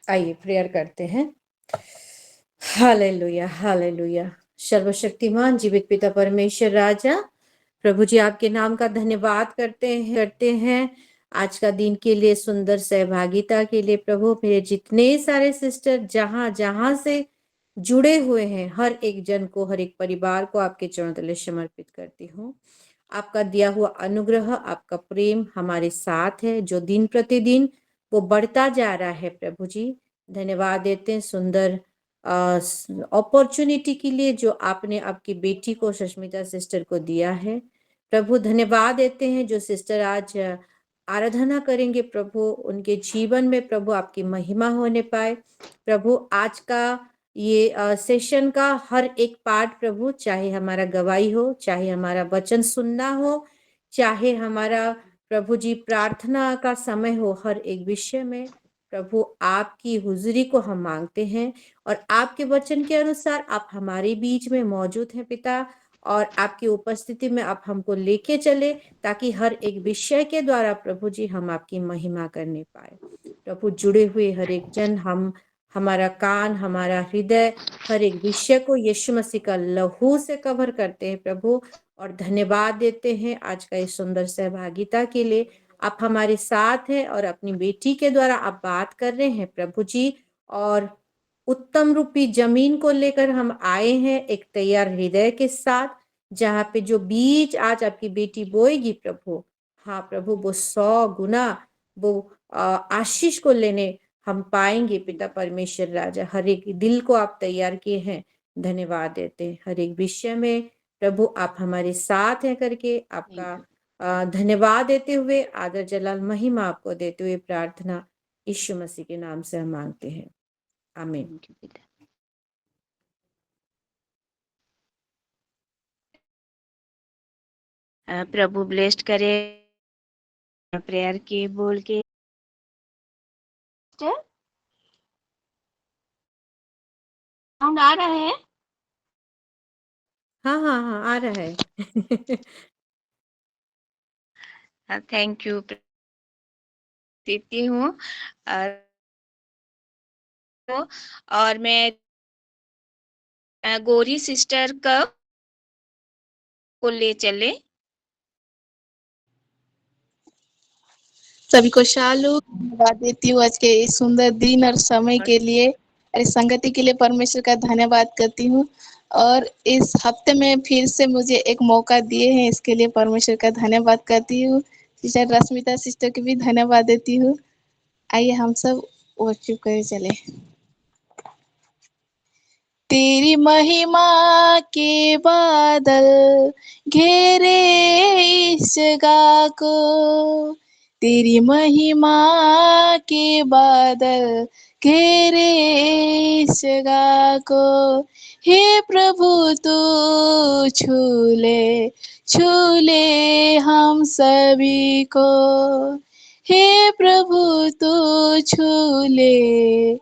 आइए प्रेयर करते हैं। Hallelujah, hallelujah. सर्वशक्तिमान जीवित पिता परमेश्वर राजा, प्रभु जी आपके नाम का धन्यवाद करते हैं आज का दिन के लिए, सुंदर सहभागिता के लिए। प्रभु, मेरे जितने सारे सिस्टर जहां जहां से जुड़े हुए हैं, हर एक जन को, हर एक परिवार को आपके चरणों तले समर्पित करती हूँ। आपका दिया हुआ अनुग्रह, आपका प्रेम हमारे साथ है, जो दिन प्रतिदिन वो बढ़ता जा रहा है। प्रभु जी धन्यवाद देते हैं सुंदर अपॉर्चुनिटी के लिए जो आपने आपकी बेटी को, सुष्मिता सिस्टर को दिया है। प्रभु धन्यवाद देते हैं जो सिस्टर आज आराधना करेंगे। प्रभु उनके जीवन में प्रभु आपकी महिमा होने पाए। प्रभु आज का ये सेशन का हर एक पार्ट प्रभु, चाहे हमारा गवाही हो, चाहे हमारा वचन सुनना हो, चाहे हमारा प्रभु जी प्रार्थना का समय हो, हर एक विषय में प्रभु आपकी हुजूरी को हम मांगते हैं। और आपके वचन के अनुसार आप हमारे बीच में मौजूद हैं पिता, और आपकी उपस्थिति में आप हमको लेके चले, ताकि हर एक विषय के द्वारा प्रभु जी हम आपकी महिमा करने पाए। प्रभु जुड़े हुए हर एक जन, हमारा कान, हमारा हृदय, हर एक विषय को यीशु मसीह का लहू से कवर करते हैं प्रभु। और धन्यवाद देते हैं आज का इस सुंदर सहभागिता के लिए। आप हमारे साथ हैं और अपनी बेटी के द्वारा आप बात कर रहे हैं प्रभु जी। और उत्तम रूपी जमीन को लेकर हम आए हैं एक तैयार हृदय के साथ, जहाँ पे जो बीज आज आपकी बेटी बोएगी प्रभु, हाँ प्रभु, वो 100 गुना वो आशीष को लेने हम पाएंगे पिता परमेश्वर राजा। हर एक दिल को आप तैयार किए हैं, धन्यवाद देते हैं। हर एक विषय में प्रभु आप हमारे साथ हैं करके आपका थैंक यू। धन्यवाद देते हुए, आदर जलाल महिमा आपको देते हुए प्रार्थना यीशु मसीह के नाम से हम मांगते हैं, आमीन। थैंक यू पिता। प्रभु ब्लेस्ड करे प्रेयर के बोल के। साउंड आ रहा है? हाँ हाँ हाँ, आ रहा है। थैंक यू देती हूँ। और मैं गौरी सिस्टर को ले चले। सभी को शालू धन्यवाद देती हूँ आज के इस सुंदर दिन और समय के लिए और इस संगति के लिए परमेश्वर का धन्यवाद करती हूँ। और इस हफ्ते में फिर से मुझे एक मौका दिए हैं, इसके लिए परमेश्वर का धन्यवाद करती हूँ। सिस्टर रश्मिता सिस्टर को भी धन्यवाद देती हूँ। आइए हम सब वर्शिप करे चले। तेरी महिमा के बादल घेरे इस जगह को, तेरी महिमा के बादल घेरे इस जगह को। हे प्रभु तू छू ले हम सभी को। हे प्रभु तू छू ले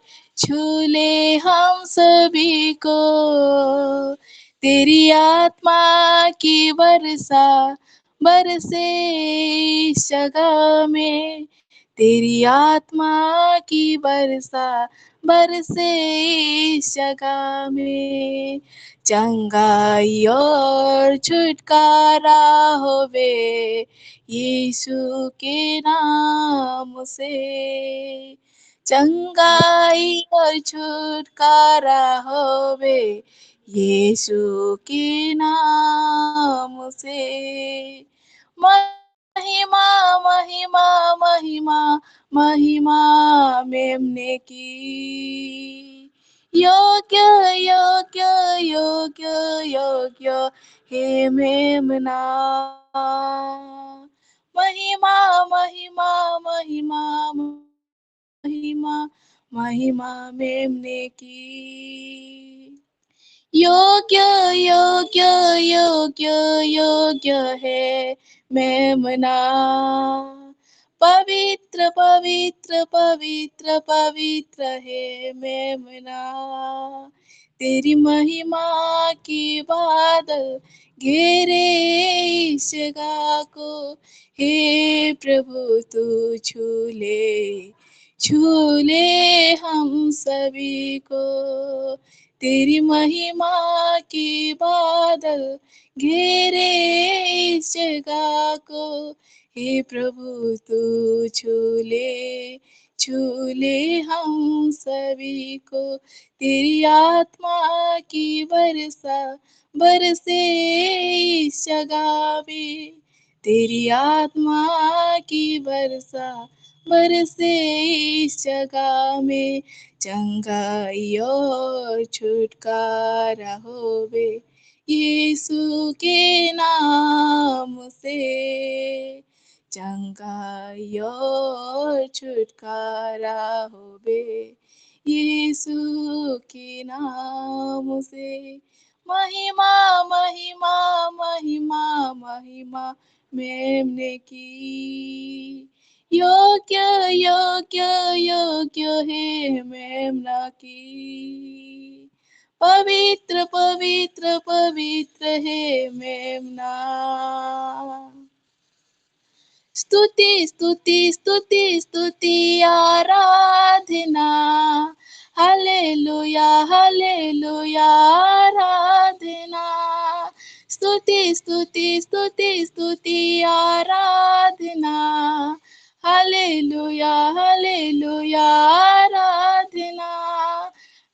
हम सभी को। तेरी आत्मा की वर्षा बरसे इस जगह में, तेरी आत्मा की वर्षा बरसे इस जगह में। चंगाई और छुटकारा होवे यीशु के नाम से। चंगाई और छुटकारा होवे यीशु के नाम से। महिमा महिमा महिमा महिमा मेमने की। योग्य योग्य योग्य योग्य हे मेमना। महिमा महिमा महिमा महिमा महिमा मेमने की। योग्य योग्य योग्य योग्य है मेमना। पवित्र पवित्र पवित्र पवित्र है मेमना। तेरी महिमा की बादल घेरे इस जगह को। हे प्रभु तू छू ले हम सभी को, तेरी महिमा की बादल घेरे इस जगह को। हे प्रभु तू छूले हम सभी को, तेरी आत्मा की बरसे इस जगह में, तेरी आत्मा की बरसे इस जगह में। चंगाई और छुटकारा होवे यीशु के नाम से, चंगाई और छुटकारा होवे यीशु के नाम से। महिमा महिमा महिमा महिमा मेमने की, योग्य योग्य योग्य है मेमना की। पवित्र पवित्र पवित्र है मेमना। स्तुति स्तुति स्तुति स्तुति आराधना, हालेलुया हालेलुया आराधना। स्तुति स्तुति स्तुति स्तुति आराधना, हालेलुया हालेलुया आराधना।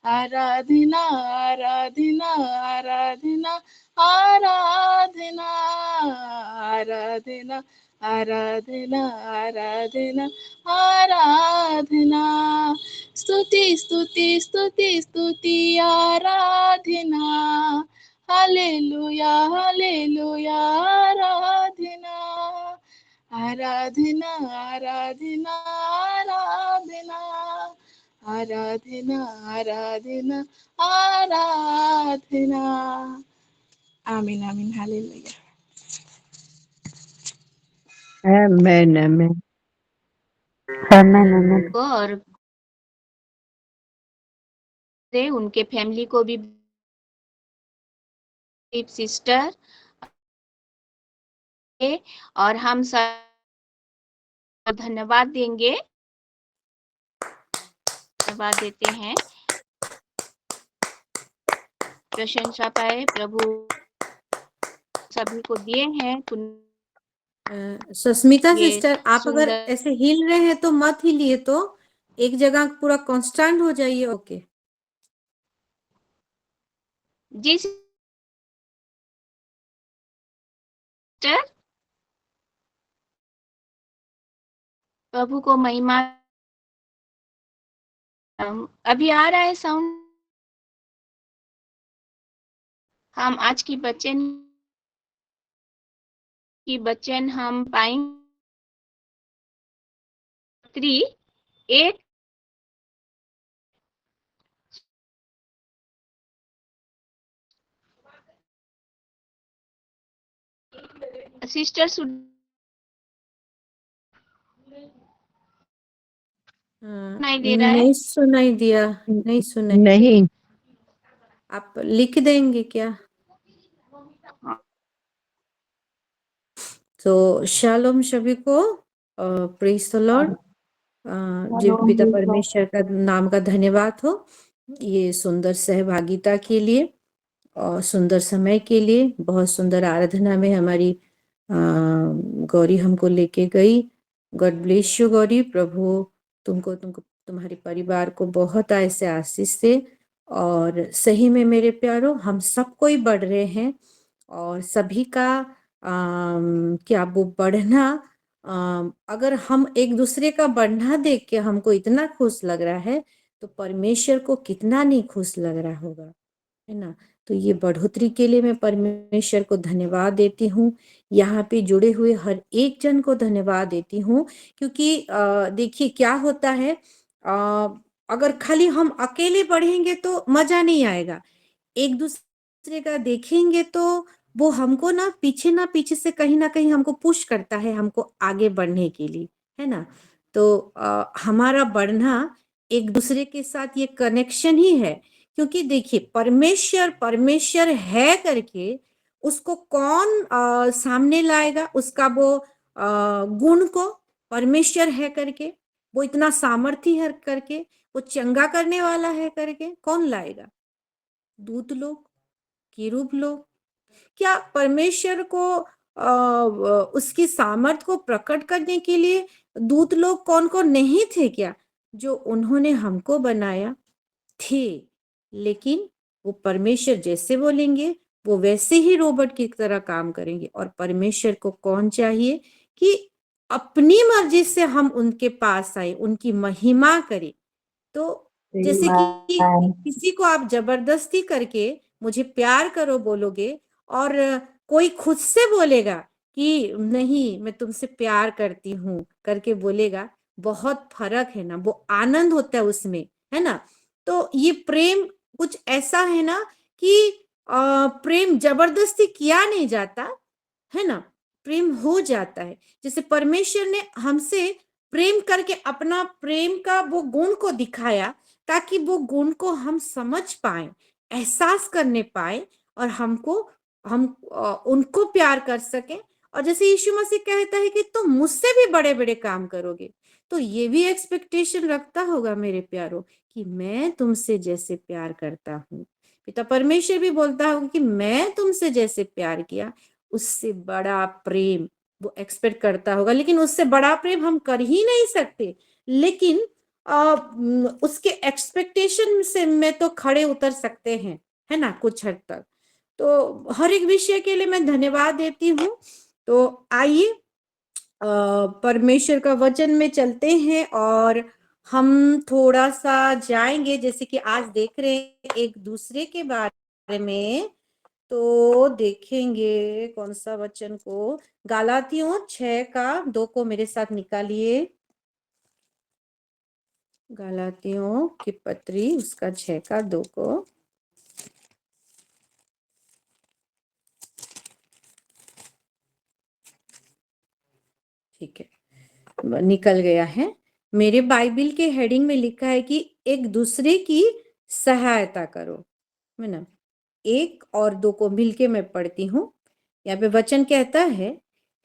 आराधना आराधना आराधना आराधना आराधना आराधना आराधना आराधना। स्तुति स्तुति स्तुति स्तुति आराधना, हालेलुया हालेलुया आराधना। आराधना आराधना आराधना आराधना आराधना आराधना। आमीन आमीन हालेलुया। आमेन आमेन आमेन आमेन को और उनके फैमिली को भी, सिस्टर और हम सब धन्यवाद देंगे, धन्यवाद देते हैं। प्रशंसा पाए प्रभु सभी को दिए हैं। सुस्मिता ये सिस्टर, आप अगर सुंदर ऐसे हिल रहे हैं तो मत हिलिए, तो एक जगह पूरा कांस्टेंट हो जाइए। ओके जी सिस्टर, प्रभु को महिमा। अभी आ रहा है साउंड? हम आज की वचन हम पाएंगे 8 सिस्टर सुनाई दे रहा है? नहीं सुनाई दिया, नहीं सुनाई। नहीं। आप लिख देंगे क्या? तो शालोम सभी को, प्रेज द लॉर्ड। जीव पिता परमेश्वर का नाम का धन्यवाद हो ये सुंदर सहभागिता के लिए और सुंदर समय के लिए। बहुत सुंदर आराधना में हमारी गौरी हमको लेके गई। God bless you Gauri. प्रभु तुमको तुम्हारे परिवार को बहुत ऐसे आशीष से। और सही में मेरे प्यारो, हम सब कोई बढ़ रहे हैं और सभी का क्या वो बढ़ना, अगर हम एक दूसरे का बढ़ना देख के हमको इतना खुश लग रहा है तो परमेश्वर को कितना नहीं खुश लग रहा होगा, है ना। तो ये बढ़ोतरी के लिए मैं परमेश्वर को धन्यवाद देती हूँ। यहाँ पे जुड़े हुए हर एक जन को धन्यवाद देती हूँ, क्योंकि देखिए क्या होता है, अगर खाली हम अकेले बढ़ेंगे तो मजा नहीं आएगा। एक दूसरे का देखेंगे तो वो हमको ना पीछे से कहीं ना कहीं हमको पुश करता है, हमको आगे बढ़ने के लिए, है ना। तो हमारा बढ़ना एक दूसरे के साथ ये कनेक्शन ही है। क्योंकि देखिए परमेश्वर है करके उसको कौन सामने लाएगा, उसका वो गुण को। परमेश्वर है करके वो इतना सामर्थ्य है करके वो चंगा करने वाला है करके कौन लाएगा? दूत लोग, किरूब लोग। क्या परमेश्वर को उसकी सामर्थ को प्रकट करने के लिए दूत लोग कौन कौन नहीं थे क्या, जो उन्होंने हमको बनाया? थे, लेकिन वो परमेश्वर जैसे बोलेंगे वो वैसे ही रोबोट की तरह काम करेंगे। और परमेश्वर को कौन चाहिए कि अपनी मर्जी से हम उनके पास आए, उनकी महिमा करें। तो जैसे कि किसी को आप जबरदस्ती करके मुझे प्यार करो बोलोगे, और कोई खुद से बोलेगा कि नहीं मैं तुमसे प्यार करती हूँ करके बोलेगा, बहुत फर्क है ना। वो आनंद होता है उसमें, है ना। तो ये प्रेम कुछ ऐसा है ना कि प्रेम जबरदस्ती किया नहीं जाता, है ना, प्रेम हो जाता है। जैसे परमेश्वर ने हमसे प्रेम करके अपना प्रेम का वो गुण को दिखाया, ताकि वो गुण को हम समझ पाए, एहसास करने पाए, और हम उनको प्यार कर सके। और जैसे यीशु मसीह कहता है कि तुम मुझसे भी बड़े बड़े काम करोगे, तो ये भी एक्सपेक्टेशन रखता होगा मेरे प्यारो कि मैं तुमसे जैसे प्यार करता हूँ। पिता परमेश्वर भी बोलता होगा कि मैं तुमसे जैसे प्यार किया, उससे बड़ा प्रेम वो एक्सपेक्ट करता होगा। लेकिन उससे बड़ा प्रेम हम कर ही नहीं सकते, लेकिन उसके एक्सपेक्टेशन से में तो खड़े उतर सकते हैं, है ना, कुछ हद तक। तो हर एक विषय के लिए मैं धन्यवाद देती हूँ। तो आइए परमेश्वर का वचन में चलते हैं, और हम थोड़ा सा जाएंगे, जैसे कि आज देख रहे हैं एक दूसरे के बारे में। तो देखेंगे कौन सा वचन को, गलातियों 6:2 को मेरे साथ निकालिए। गलातियों की पत्री उसका 6:2 को। ठीक है, निकल गया है। मेरे बाइबल के हेडिंग में लिखा है कि एक दूसरे की सहायता करो, है ना। 1 और 2 को मिलके मैं पढ़ती हूँ। यहाँ पे वचन कहता है,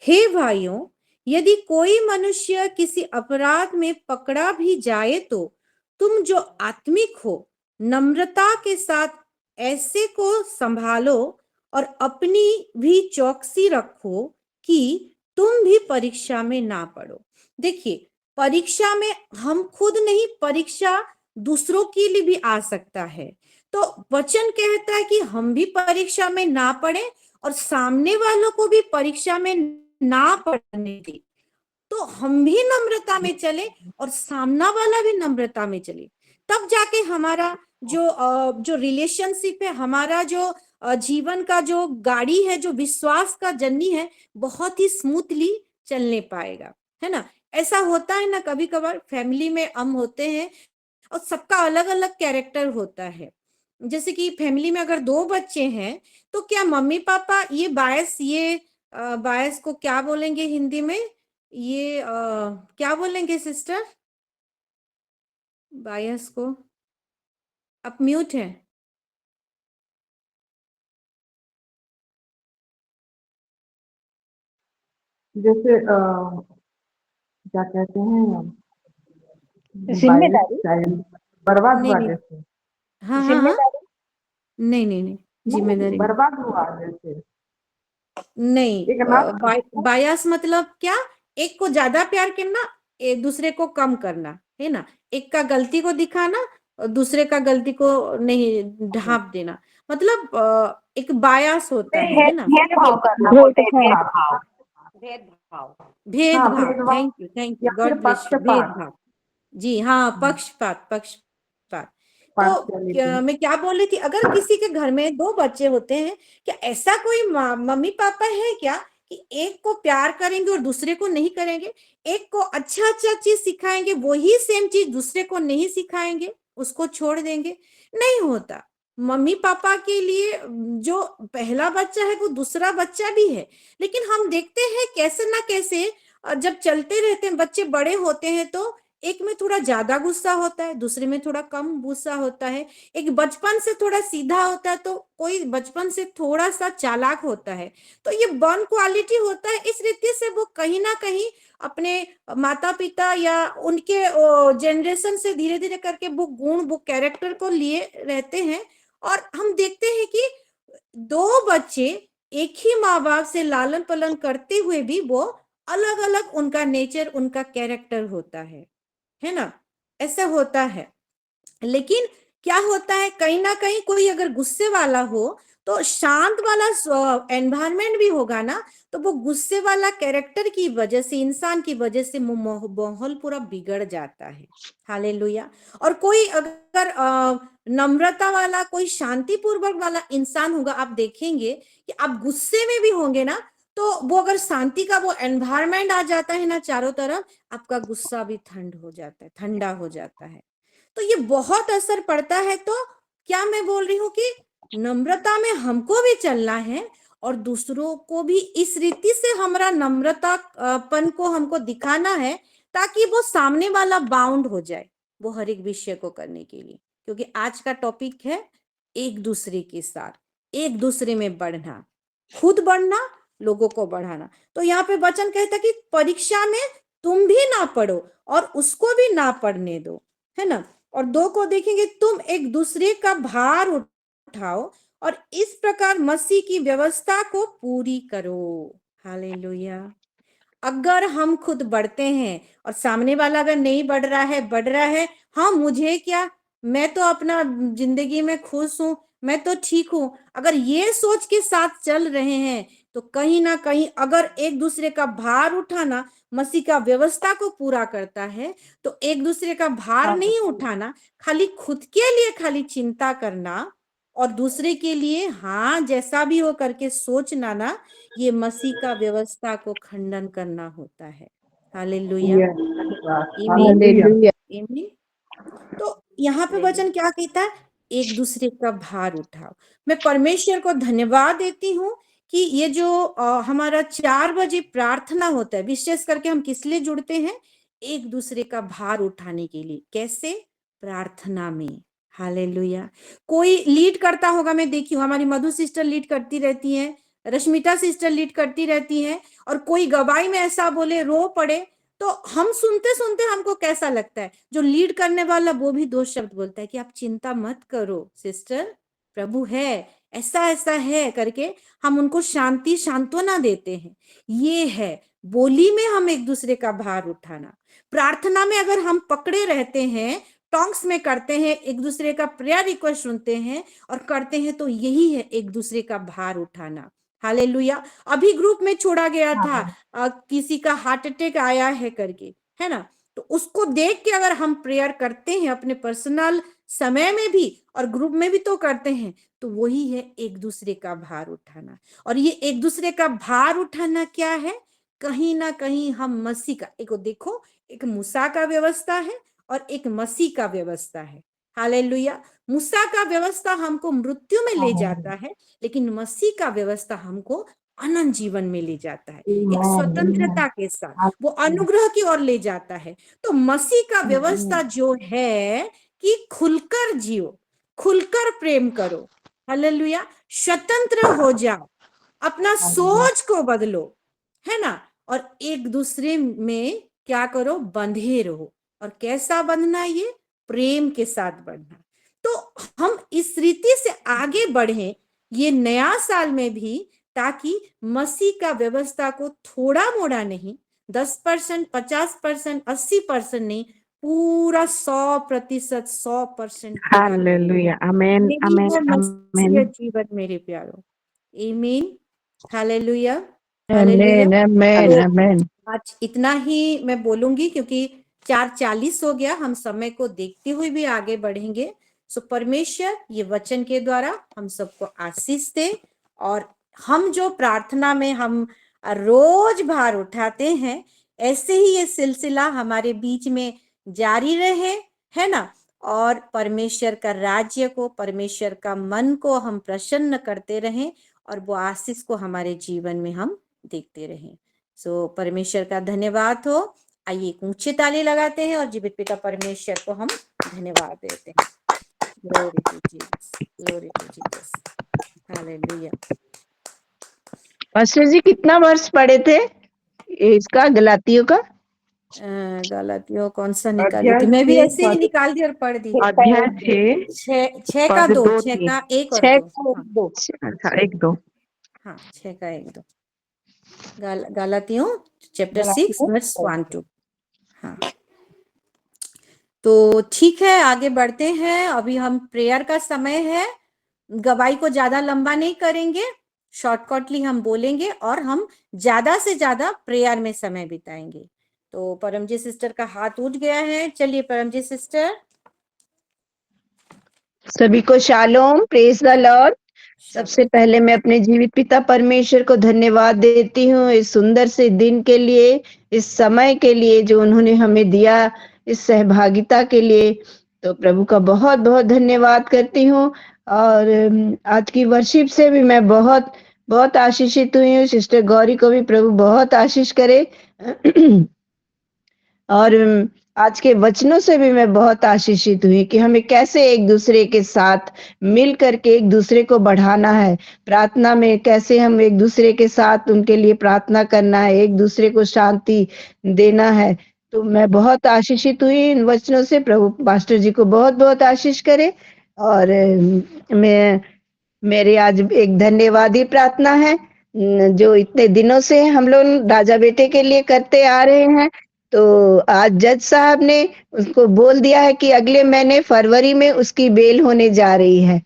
हे भाइयों, यदि कोई मनुष्य किसी अपराध में पकड़ा भी जाए, तो तुम जो आत्मिक हो नम्रता के साथ ऐसे को संभालो, और अपनी भी चौकसी रखो कि तुम भी परीक्षा में ना पड़ो। देखिए, परीक्षा में हम खुद नहीं, परीक्षा दूसरों के लिए भी आ सकता है। तो वचन कहता है कि हम भी परीक्षा में ना पड़े, और सामने वालों को भी परीक्षा में ना पड़ने दे। तो हम भी नम्रता में चले, और सामना वाला भी नम्रता में चले। तब जाके हमारा जो रिलेशनशिप है, हमारा जो जीवन का जो गाड़ी है, जो विश्वास का जर्नी है, बहुत ही स्मूथली चलने पाएगा, है ना। ऐसा होता है ना, कभी कभार फैमिली में हम होते हैं और सबका अलग अलग कैरेक्टर होता है। जैसे कि फैमिली में अगर 2 बच्चे हैं, तो क्या मम्मी पापा ये बायस को क्या बोलेंगे हिंदी में, क्या बोलेंगे सिस्टर, बायस को? आप म्यूट है। जैसे क्या कहते हैं, जिम्मेदारी। बर्बाद नहीं हुआ नहीं, जैसे, हाँ हाँ हाँ, जिम्मेदारी। नहीं नहीं नहीं, जिम्मेदारी नहीं। बर्बाद हुआ जैसे, नहीं, एक नाम बायस मतलब क्या, एक को ज्यादा प्यार करना, एक दूसरे को कम करना, है ना। एक का गलती को दिखाना और दूसरे का गलती को नहीं ढांप देना, मतलब एक बायस होता है ना। भेदभाव करना बोलते हैं, भेदभाव। भेदभाव। हाँ भेदभाव, भेदभाव, थैंक या यू, फिर गॉड ब्लेस यू। पक्षपात, भेदभाव, जी हाँ, पक्षपात, पक्षपात। तो पार्शियलिटी। मैं क्या बोल रही थी, अगर किसी के घर में 2 बच्चे होते हैं, क्या ऐसा कोई मम्मी पापा है क्या कि एक को प्यार करेंगे और दूसरे को नहीं करेंगे? एक को अच्छा अच्छा चीज सिखाएंगे, वही सेम चीज दूसरे को नहीं सिखाएंगे, उसको छोड़ देंगे? नहीं होता। मम्मी पापा के लिए जो पहला बच्चा है वो दूसरा बच्चा भी है। लेकिन हम देखते हैं कैसे ना कैसे जब चलते रहते हैं, बच्चे बड़े होते हैं, तो एक में थोड़ा ज्यादा गुस्सा होता है, दूसरे में थोड़ा कम गुस्सा होता है। एक बचपन से थोड़ा सीधा होता है, तो कोई बचपन से थोड़ा सा चालाक होता है। तो ये बॉर्न क्वालिटी होता है, इस रीति से वो कहीं ना कहीं अपने माता पिता या उनके जनरेशन से धीरे धीरे करके वो गुण, वो कैरेक्टर को लिए रहते हैं। और हम देखते हैं कि दो बच्चे एक ही माँ बाप से लालन पालन करते हुए भी वो अलग अलग उनका नेचर, उनका कैरेक्टर होता है ना, ऐसा होता है। लेकिन क्या होता है, कहीं ना कहीं कोई अगर गुस्से वाला हो तो शांत वाला एनवायरनमेंट भी होगा ना, तो वो गुस्से वाला कैरेक्टर की वजह से, इंसान की वजह से माहौल पूरा बिगड़ जाता है। हालेलुया। और कोई अगर नम्रता वाला, कोई शांतिपूर्वक वाला इंसान होगा, आप देखेंगे कि आप गुस्से में भी होंगे ना, तो वो अगर शांति का वो एनवायरनमेंट आ जाता है ना चारों तरफ, आपका गुस्सा भी ठंड हो जाता है, ठंडा हो जाता है। तो ये बहुत असर पड़ता है। तो क्या मैं बोल रही हूँ कि नम्रता में हमको भी चलना है, और दूसरों को भी इस रीति से हमारा नम्रतापन को हमको दिखाना है, ताकि वो सामने वाला बाउंड हो जाए वो हर एक विषय को करने के लिए। क्योंकि आज का टॉपिक है एक दूसरे के साथ, एक दूसरे में बढ़ना, खुद बढ़ना, लोगों को बढ़ाना। तो यहाँ पे वचन कहता कि परीक्षा में तुम भी ना पढ़ो और उसको भी ना पढ़ने दो, है ना। और 2 को देखेंगे, तुम एक दूसरे का भार उठाओ और इस प्रकार मसीह की व्यवस्था को पूरी करो। हालेलुया। अगर हम खुद बढ़ते हैं और सामने वाला अगर नहीं बढ़ रहा है, हाँ मुझे क्या, मैं तो अपना जिंदगी में खुश हूं, मैं तो ठीक हूं, अगर ये सोच के साथ चल रहे हैं, तो कहीं ना कहीं अगर एक दूसरे का भार उठाना मसीह का व्यवस्था को पूरा करता है, तो एक दूसरे का भार नहीं उठाना, खाली खुद के लिए खाली चिंता करना और दूसरे के लिए हाँ जैसा भी हो करके सोचना ना, ये मसीह का व्यवस्था को खंडन करना होता है। हालेलुया। आमीन। हालेलुया। आमीन। तो यहाँ पे वचन क्या कहता है, एक दूसरे का भार उठाओ। मैं परमेश्वर को धन्यवाद देती हूँ कि ये जो हमारा 4 बजे प्रार्थना होता है, विशेष करके हम किस लिए जुड़ते हैं, एक दूसरे का भार उठाने के लिए। कैसे? प्रार्थना में। हालेलुया। कोई लीड करता होगा, मैं देखी हूँ हमारी मधु सिस्टर लीड करती रहती है, रश्मिता सिस्टर लीड करती रहती है, और कोई गवाही में ऐसा बोले, रो पड़े, तो हम सुनते सुनते हमको कैसा लगता है, जो लीड करने वाला वो भी 2 शब्द बोलता है कि आप चिंता मत करो सिस्टर, प्रभु है, ऐसा ऐसा है करके हम उनको शांति सांत्वना देते हैं। ये है बोली में हम एक दूसरे का भार उठाना। प्रार्थना में अगर हम पकड़े रहते हैं, टॉन्ग्स में करते हैं, एक दूसरे का प्रेयर रिक्वेस्ट सुनते हैं और करते हैं, तो यही है एक दूसरे का भार उठाना। हालेलुया। अभी ग्रुप में छोड़ा गया था, किसी का हार्ट अटैक आया है करके, है ना, तो उसको देख के अगर हम प्रेयर करते हैं अपने पर्सनल समय में भी और ग्रुप में भी तो करते हैं, तो वही है एक दूसरे का भार उठाना। और ये एक दूसरे का भार उठाना क्या है, कहीं ना कहीं हम मसीह का, एक देखो, एक मूसा का व्यवस्था है और एक मसीह का व्यवस्था है। हालेलुया। मूसा का व्यवस्था हमको मृत्यु में ले जाता है, लेकिन मसीह का व्यवस्था हमको अनंत जीवन में ले जाता है, एक स्वतंत्रता के साथ वो अनुग्रह की ओर ले जाता है। तो मसीह का व्यवस्था जो है कि खुलकर जियो, खुलकर प्रेम करो। हालेलुया। स्वतंत्र हो जाओ, अपना सोच को बदलो, है ना, और एक दूसरे में क्या करो, बंधे रहो। और कैसा बंधना, ये प्रेम के साथ बढ़ना। तो हम इस रीति से आगे बढ़े ये नया साल में भी, ताकि मसीह का व्यवस्था को थोड़ा मोड़ा नहीं, 10%, 50%, 80% नहीं, पूरा 100%, 100% पूरा करें। हालेलुया। आमेन, यही आमेन, है मसीह आमेन। जीवन मेरे प्यारो। आमीन। हालेलुया। हालेलुया। आमेन, आमेन, तो आमेन। आज इतना ही मैं बोलूंगी, क्योंकि 4:40 हो गया, हम समय को देखते हुए भी आगे बढ़ेंगे। सो परमेश्वर ये वचन के द्वारा हम सबको आशीष दे, और हम जो प्रार्थना में हम रोज भार उठाते हैं, ऐसे ही ये सिलसिला हमारे बीच में जारी रहे, है ना। और परमेश्वर का राज्य को, परमेश्वर का मन को हम प्रसन्न करते रहें, और वो आशीष को हमारे जीवन में हम देखते रहें। सो परमेश्वर का धन्यवाद हो। आइए एक ऊंचे ताली लगाते हैं और जीवित पिता परमेश्वर को हम धन्यवाद देते हैं। Glory to Jesus, glory to Jesus, hallelujah. Pastor ji कितना वर्ष पढ़े थे इसका, गलातियों का? गलतियों कौन सा निकाली अध्याय थी? मैं भी 6 ऐसे ही पद, निकाल दी और पढ़ दी। अध्याय 6 छह का पद 2, 2 छह 3। का 1 और 2। हाँ, 2। अच्छा 1 2। हाँ, 6 का 1 2। गलातियों चैप्टर 6 वर्स 1 2। हाँ, तो ठीक है, आगे बढ़ते हैं। अभी हम प्रेयर का समय है। गवाही को ज्यादा लंबा नहीं करेंगे, शॉर्टकटली हम बोलेंगे और हम ज्यादा से ज्यादा प्रेयर में समय बिताएंगे। तो परमजीत सिस्टर का हाथ उठ गया है। चलिए परमजीत सिस्टर। सभी को शालोम, प्रेज द लॉर्ड। सबसे पहले मैं अपने जीवित पिता परमेश्वर को धन्यवाद देती हूँ इस सुंदर से दिन के लिए, इस समय के लिए जो उन्होंने हमें दिया, इस सहभागिता के लिए। तो प्रभु का बहुत बहुत धन्यवाद करती हूँ। और आज की वर्शिप से भी मैं बहुत बहुत आशीषित हुई हूँ। सिस्टर गौरी को भी प्रभु बहुत आशीष करे। और आज के वचनों से भी मैं बहुत आशीषित हुई कि हमें कैसे एक दूसरे के साथ मिल करके एक दूसरे को बढ़ाना है। प्रार्थना में कैसे हम एक दूसरे के साथ उनके लिए प्रार्थना करना है, एक दूसरे को शांति देना है। तो मैं बहुत आशीषित हुई इन वचनों से। प्रभु पास्टर जी को बहुत बहुत आशीष करे। और मैं मेरी आज एक धन्यवादी प्रार्थना है जो इतने दिनों से हम लोग राजा बेटे के लिए करते आ रहे हैं। तो आज जज साहब ने उसको बोल दिया है कि अगले महीने फरवरी में उसकी बेल होने जा रही है।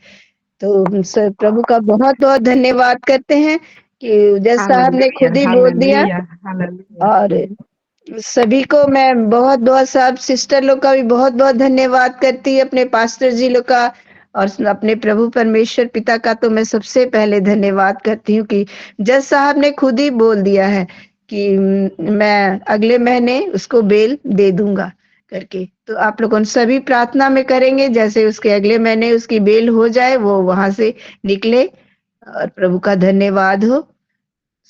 तो प्रभु का बहुत बहुत धन्यवाद करते हैं कि जज साहब ने खुद ही बोल दिया। हालेलुया। और सभी को मैं बहुत बहुत सब सिस्टर लोग का भी बहुत बहुत धन्यवाद करती, अपने पास्टर जी लोग का और अपने प्रभु परमेश्वर पिता का तो मैं सबसे पहले धन्यवाद करती हूँ कि जज साहब ने खुद ही बोल दिया है कि मैं अगले महीने उसको बेल दे दूंगा करके। तो आप लोगों सभी प्रार्थना में करेंगे जैसे उसके अगले महीने उसकी बेल हो जाए, वो वहां से निकले। और प्रभु का धन्यवाद हो।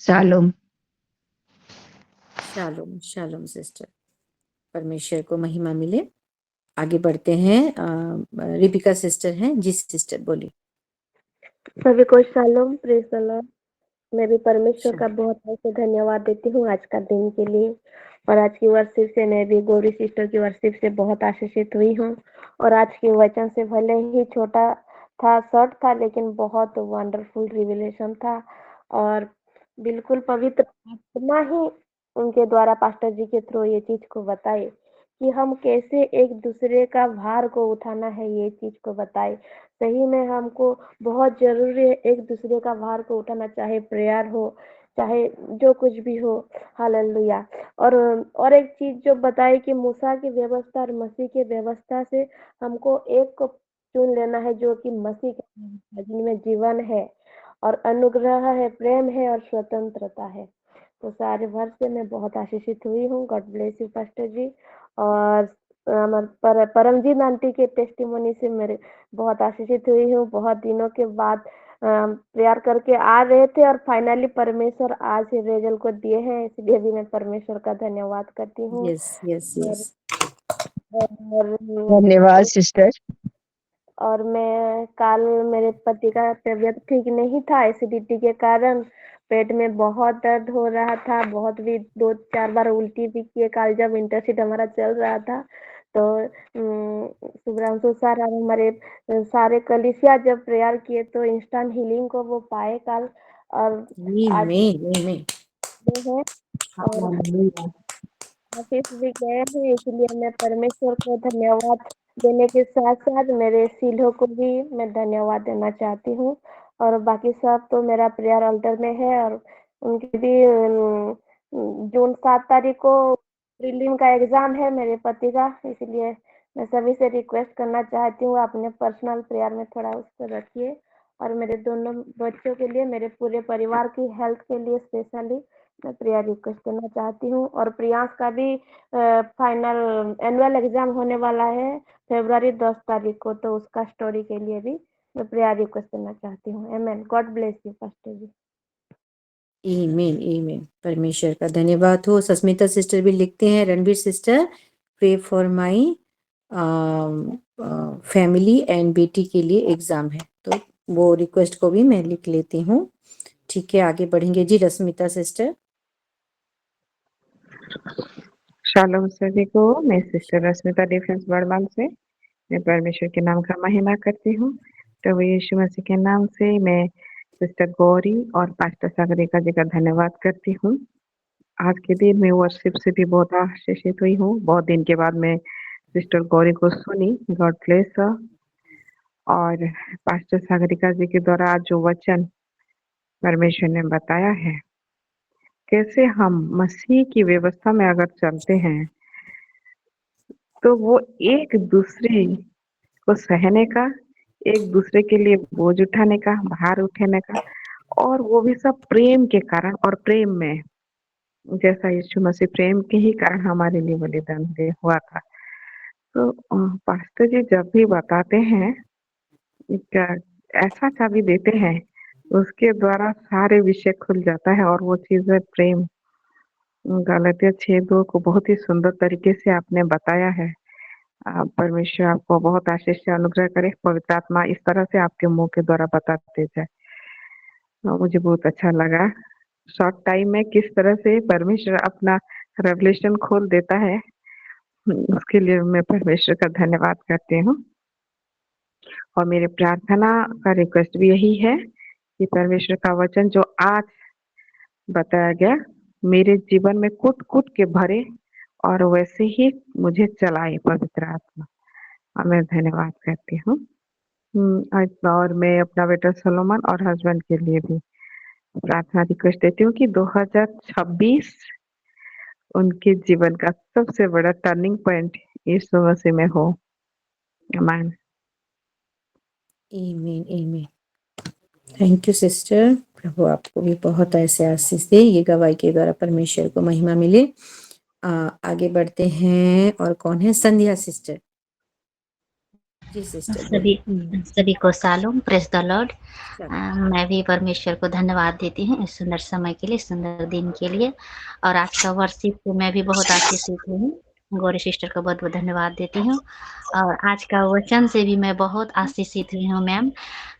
शालोम। शालोम शालोम सिस्टर, परमेश्वर को महिमा मिले। आगे बढ़ते हैं। रिपिका सिस्टर हैं जी। सिस्टर बोलिए। सभी को शालोम, प्रेज द लॉर्ड। मैं भी परमेश्वर का बहुत बहुत से धन्यवाद देती हूँ आज का दिन के लिए। और आज की वर्शिप से मैं भी गौरी सिस्टर की वर्शिप से बहुत आशीषित हुई हूँ। और आज के वचन से भले ही छोटा था, शॉर्ट था, लेकिन बहुत वंडरफुल रिविलेशन था। और बिल्कुल पवित्र आत्मा ही उनके द्वारा पास्टर जी के थ्रू ये चीज को बताए कि हम कैसे एक दूसरे का भार को उठाना है, ये चीज को बताए। सही में हमको बहुत जरूरी है एक दूसरे का भार को उठाना, चाहे प्रेयर हो, चाहे जो कुछ भी हो। हालेलुया। और एक चीज जो बताई कि मूसा की व्यवस्था और मसीह की व्यवस्था से हमको एक को चुन लेना है जो कि मसीह की व्यवस्था, जिनमें जीवन है और अनुग्रह है, प्रेम है और स्वतंत्रता है। तो सारे वर्ष से मैं बहुत आशीषित हुई हूँ। गॉड ब्लेस यू पास्टर जी। और परमजीत आंटी के टेस्टिमोनी से मेरे बहुत आशीषित हुई हूँ। बहुत दिनों के बाद प्रेयर करके आ रहे थे और फाइनली परमेश्वर आज रेजल्ट को दिए हैं, इसलिए भी मैं परमेश्वर का धन्यवाद करती हूँ। Yes yes yes. और धन्यवाद सिस्टर। और मैं कल मेरे पति का तबीयत ठीक नहीं था, एसिडिटी के कारण पेट में बहुत दर्द हो रहा था, बहुत भी 2-4 बार उल्टी भी किए कल जब इंटरसीड हमारा चल रहा था। तो शुभ्रांशु सर और हमारे सारे कलिसिया जब प्रेयर किए तो इंस्टेंट हीलिंग को वो पाए कल। और आज आमीन। जो है और हालेलुया। ऑफिस भी गए हैं, इसलिए मैं परमेश्वर को धन्यवाद देने के साथ साथ मेरे सीलों को भी मैं धन्यवाद देना चाहती हूँ। और बाकी सब तो मेरा प्रेयर अल्टर में है। और उनकी भी जून 7 तारीख को प्रीलिम का एग्जाम है मेरे पति का, इसलिए मैं सभी से रिक्वेस्ट करना चाहती हूँ अपने पर्सनल प्रेयर में थोड़ा उसको रखिए। और मेरे दोनों बच्चों के लिए, मेरे पूरे परिवार की हेल्थ के लिए स्पेशली मैं प्रेयर रिक्वेस्ट करना चाहती हूँ। और प्रियांश का भी फाइनल एनुअल एग्जाम होने वाला है फरवरी 10 तारीख को, तो उसका स्टोरी के लिए भी मैं प्रेयर रिक्वेस्ट करना चाहती हूँ। Amen. God bless you pastor ji. Amen amen. परमेश्वर का धन्यवाद हो। सस्मिता सिस्टर भी लिखते हैं, Ranbir sister pray for my family and बेटी के लिए एग्जाम है, तो वो रिक्वेस्ट को भी मैं लिख लेती हूँ। ठीक है, आगे बढ़ेंगे जी। रश्मिता सिस्टर। शालोम सभी को। मैं सिस्टर रश्मिता डिफेंस बड़वाल से मैं परमेश्वर के नाम का महिमा करती हूँ। प्रभु यीशु मसीह के नाम से मैं सिस्टर गौरी और पास्टर सागरिका जी का धन्यवाद करती हूँ। आज के दिन में वर्शिप से भी बहुत आशीषित हुई हूँ। बहुत दिन के बाद मैं सिस्टर गौरी को सुनी। गॉड ब्लेस हर। और पास्टर सागरिका जी के द्वारा आज जो वचन परमेश्वर ने बताया है, कैसे हम मसीह की व्यवस्था में अगर चलते हैं तो वो एक दूसरे को सहने का, एक दूसरे के लिए बोझ उठाने का, भार उठाने का, और वो भी सब प्रेम के कारण और प्रेम में, जैसा यीशु मसीह प्रेम के ही कारण हमारे लिए बलिदान दे हुआ था। तो पास्टर जी जब भी बताते हैं, एक ऐसा चाबी देते हैं, उसके द्वारा सारे विषय खुल जाता है, और वो चीज है प्रेम। गलातिया 6:2 को बहुत ही सुंदर तरीके से आपने बताया है। परमेश्वर आपको बहुत आशीष से अनुग्रह करे। पवित्र आत्मा इस तरह से आपके मुंह के द्वारा बताते जाए। मुझे बहुत अच्छा लगा शॉर्ट टाइम में किस तरह से परमेश्वर अपना रेवलेशन खोल देता है। उसके लिए मैं परमेश्वर का धन्यवाद करती हूँ। और मेरी प्रार्थना का रिक्वेस्ट भी यही है कि परमेश्वर का वचन जो आज बताया गया मेरे जीवन में कूट कूट के भरे, और वैसे ही मुझे चलाए पवित्र आत्मा। और मैं धन्यवाद करती हूँ। और मैं अपना बेटा सोलोमन और हस्बैंड के लिए भी प्रार्थना रिक्वेस्ट देती हूँ कि 2026 उनके जीवन का सबसे बड़ा टर्निंग पॉइंट यीशु मसीह में हो। आमीन। आमीन आमीन। Thank you sister. प्रभु आपको भी बहुत ऐसे आशीष दे, ये गवाही के द्वारा परमेश्वर को महिमा मिले। आगे बढ़ते हैं। और कौन है? संध्या सिस्टर। जी सिस्टर सभी को शालोम, प्रेज द लॉर्ड। मैं भी परमेश्वर को धन्यवाद देती हूँ इस सुंदर समय के लिए, सुंदर दिन के लिए। और आज का वर्शिप से मैं भी बहुत आशीषित हूँ। गौरी सिस्टर को बहुत बहुत धन्यवाद देती हूँ। और आज का वचन से भी मैं बहुत आशीषित हुई हूँ मैम,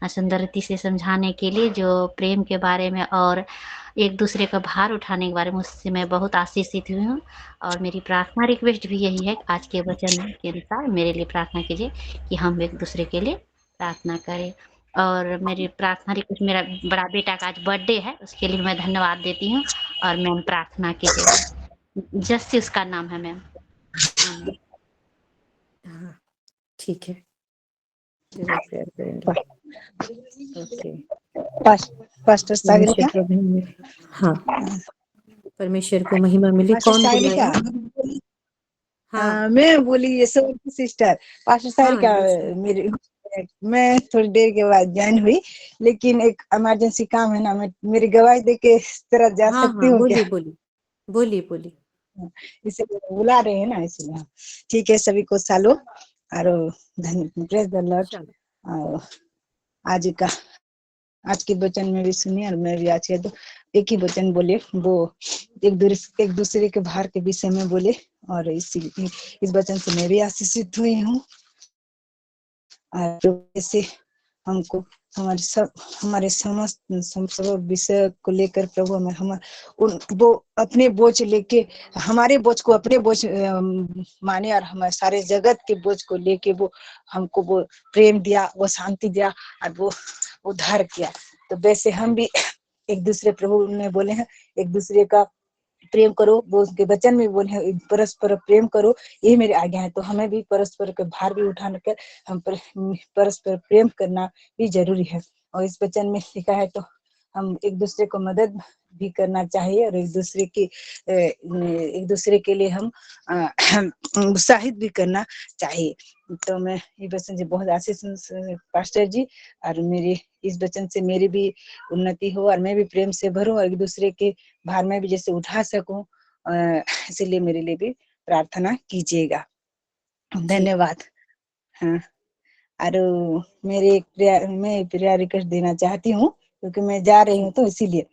सुंदर रीति से समझाने के लिए, जो प्रेम के बारे में और एक दूसरे का भार उठाने के बारे में, उससे मैं बहुत आशीषित हुई हूँ। और मेरी प्रार्थना रिक्वेस्ट भी यही है, आज के वचन के अनुसार मेरे लिए प्रार्थना कीजिए कि हम एक दूसरे के लिए प्रार्थना करें। और मेरी प्रार्थना रिक्वेस्ट, मेरा बड़ा बेटा का आज बर्थडे है, उसके लिए मैं धन्यवाद देती हूँ। और मैम प्रार्थना कीजिएगा। जस्सी उसका नाम है मैम। ठीक है, जरूर प्रेयर करेंगे। Okay, pastor Sagarika. हाँ, परमेश्वर को महिमा मिले। कौन बोलेगा? हाँ, मैं बोली ये सिस्टर पास्टर सागरिका। मेरे मैं थोड़ी देर के बाद ज्वाइन हुई, लेकिन एक इमरजेंसी काम है ना, मैं मेरी गवाही दे के इस तरह जा सकती हूँ क्या? बोलिए। इसलिए बुला रहे हैं ना, इसलिए। ठीक है, सभी को सालो और प्रेज द लॉर्ड। आज के वचन में भी सुनिए, और मैं भी आज के, तो एक ही वचन बोले, वो एक दूसरे के भार के विषय में बोले, और इस वचन से मैं भी आशीषित हुई हूँ। और ऐसे हमको हमारे समस्त विषय को लेकर प्रभु में वो अपने बोझ लेके, हमारे बोझ को अपने बोझ माने, और हमारे सारे जगत के बोझ को लेके वो हमको वो प्रेम दिया, वो शांति दिया, और वो उद्धार किया। तो वैसे हम भी एक दूसरे, प्रभु ने बोले हैं एक दूसरे का प्रेम करो, वो उसके वचन में बोले हैं परस्पर प्रेम करो, ये मेरी आज्ञा है। तो हमें भी परस्पर के भार भी उठाने कर हम परस्पर प्रेम करना भी जरूरी है। और इस वचन में लिखा है, तो हम एक दूसरे को मदद भी करना चाहिए, और एक दूसरे के लिए हम उत्साहित भी करना चाहिए। तो मैं ये वचन से बहुत आशीष पास्टर जी, और मेरे इस वचन से मेरी भी उन्नति हो, और मैं भी प्रेम से भरूं, और एक दूसरे के भार में भी जैसे उठा सकूं, इसलिए मेरे लिए भी प्रार्थना कीजिएगा। धन्यवाद। हाँ, और मैं प्रेयर रिक्वेस्ट देना चाहती हूँ, क्योंकि मैं जा रही हूँ, तो इसीलिए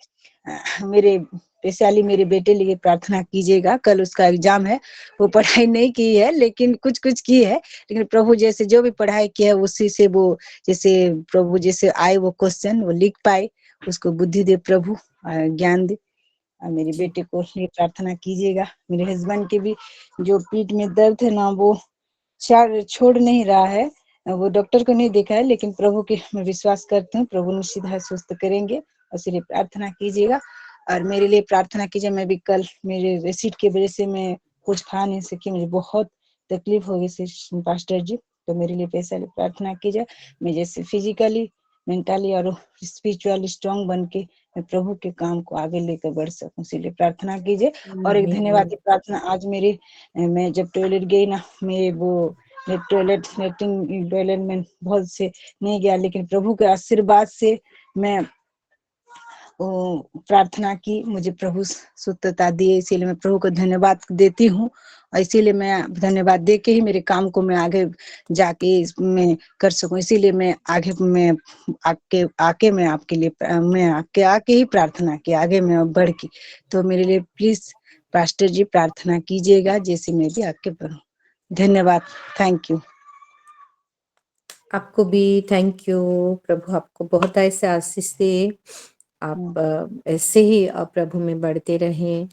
मेरे स्पेशली मेरे बेटे लिए प्रार्थना कीजिएगा। कल उसका एग्जाम है, वो पढ़ाई नहीं की है लेकिन कुछ कुछ की है, लेकिन प्रभु जैसे जो भी पढ़ाई किया है उसी से वो जैसे प्रभु जैसे आए वो क्वेश्चन वो लिख पाए, उसको बुद्धि दे प्रभु, ज्ञान दे। मेरे बेटे को लिए प्रार्थना कीजिएगा। मेरे हस्बैंड के भी जो पीठ में दर्द है ना वो छोड़ नहीं रहा है, वो डॉक्टर को नहीं देखा है लेकिन प्रभु के मैं विश्वास करती हूँ, प्रभु निश्चित है सुस्त करेंगे। और इसलिए प्रार्थना कीजिएगा और मेरे लिए प्रार्थना कीजिए। मैं भी कल मेरे एसिड की वजह से मैं कुछ खा नहीं सकी, मुझे बहुत तकलीफ हो गई पास्टर जी, तो मेरे लिए पैसा प्रार्थना कीजिए। मैं जैसे फिजिकली मेंटली और स्पिरिचुअली स्ट्रांग बन के मैं प्रभु के काम को आगे लेकर बढ़ सकूं, इसीलिए प्रार्थना कीजिए। और एक धन्यवाद प्रार्थना, आज मेरे मैं जब टॉयलेट गई ना, मेरे वो टॉयलेट में बहुत से नहीं गया, लेकिन प्रभु के आशीर्वाद से मैं प्रार्थना की, मुझे प्रभु सुतता दिए, इसीलिए मैं प्रभु को धन्यवाद देती हूँ। और इसीलिए मैं धन्यवाद दे के ही मेरे काम को मैं आगे जाके मैं कर सकूं, इसीलिए मैं आगे मैं आके मैं आपके लिए मैं आके ही प्रार्थना की, आगे मैं बढ़ की। तो मेरे लिए प्लीज पास्टर जी प्रार्थना कीजिएगा, जैसे मैं भी आगे बढ़ूं। धन्यवाद, थैंक यू। आपको भी थैंक यू। प्रभु आपको बहुत ऐसे आशीष दे, आप ऐसे ही प्रभु में बढ़ते रहें।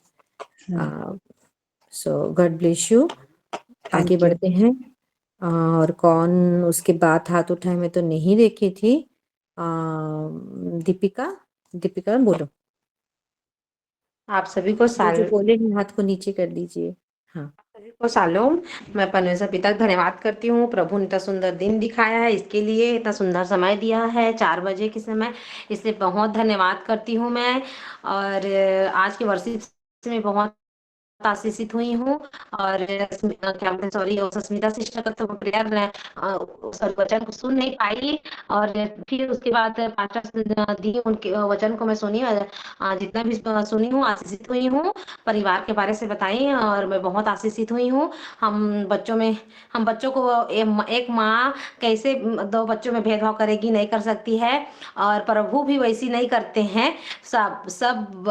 सो गॉड ब्लेस यू। आगे बढ़ते हैं। और कौन उसके बाद हाथ उठाए, मैं तो नहीं देखी थी। दीपिका बोलो। आप सभी को जो बोले हाथ को नीचे कर दीजिए। हाँ, सभी को शालोम। मैं परमेश्वर पिता का धन्यवाद करती हूँ। प्रभु ने इतना सुंदर दिन दिखाया है, इसके लिए इतना सुंदर समय दिया है 4 बजे के समय, इसलिए बहुत धन्यवाद करती हूँ मैं। और आज के वर्षिप में बहुत आशीषित हुई हूँ। और क्या बोलते सॉरी, सस्मिता सिस्टर का तो प्रेयर सॉरी वचन को सुन नहीं पाई, और फिर उसके बाद पास्टर दी उनके वचन को मैं सुनी, जितना भी सुनी हूँ आशीषित हुई हूँ। परिवार के बारे से बताई और मैं बहुत आशीषित हुई हूँ। हम बच्चों को एक माँ कैसे 2 बच्चों में भेदभाव करेगी, नहीं कर सकती है, और प्रभु भी वैसी नहीं करते हैं। सब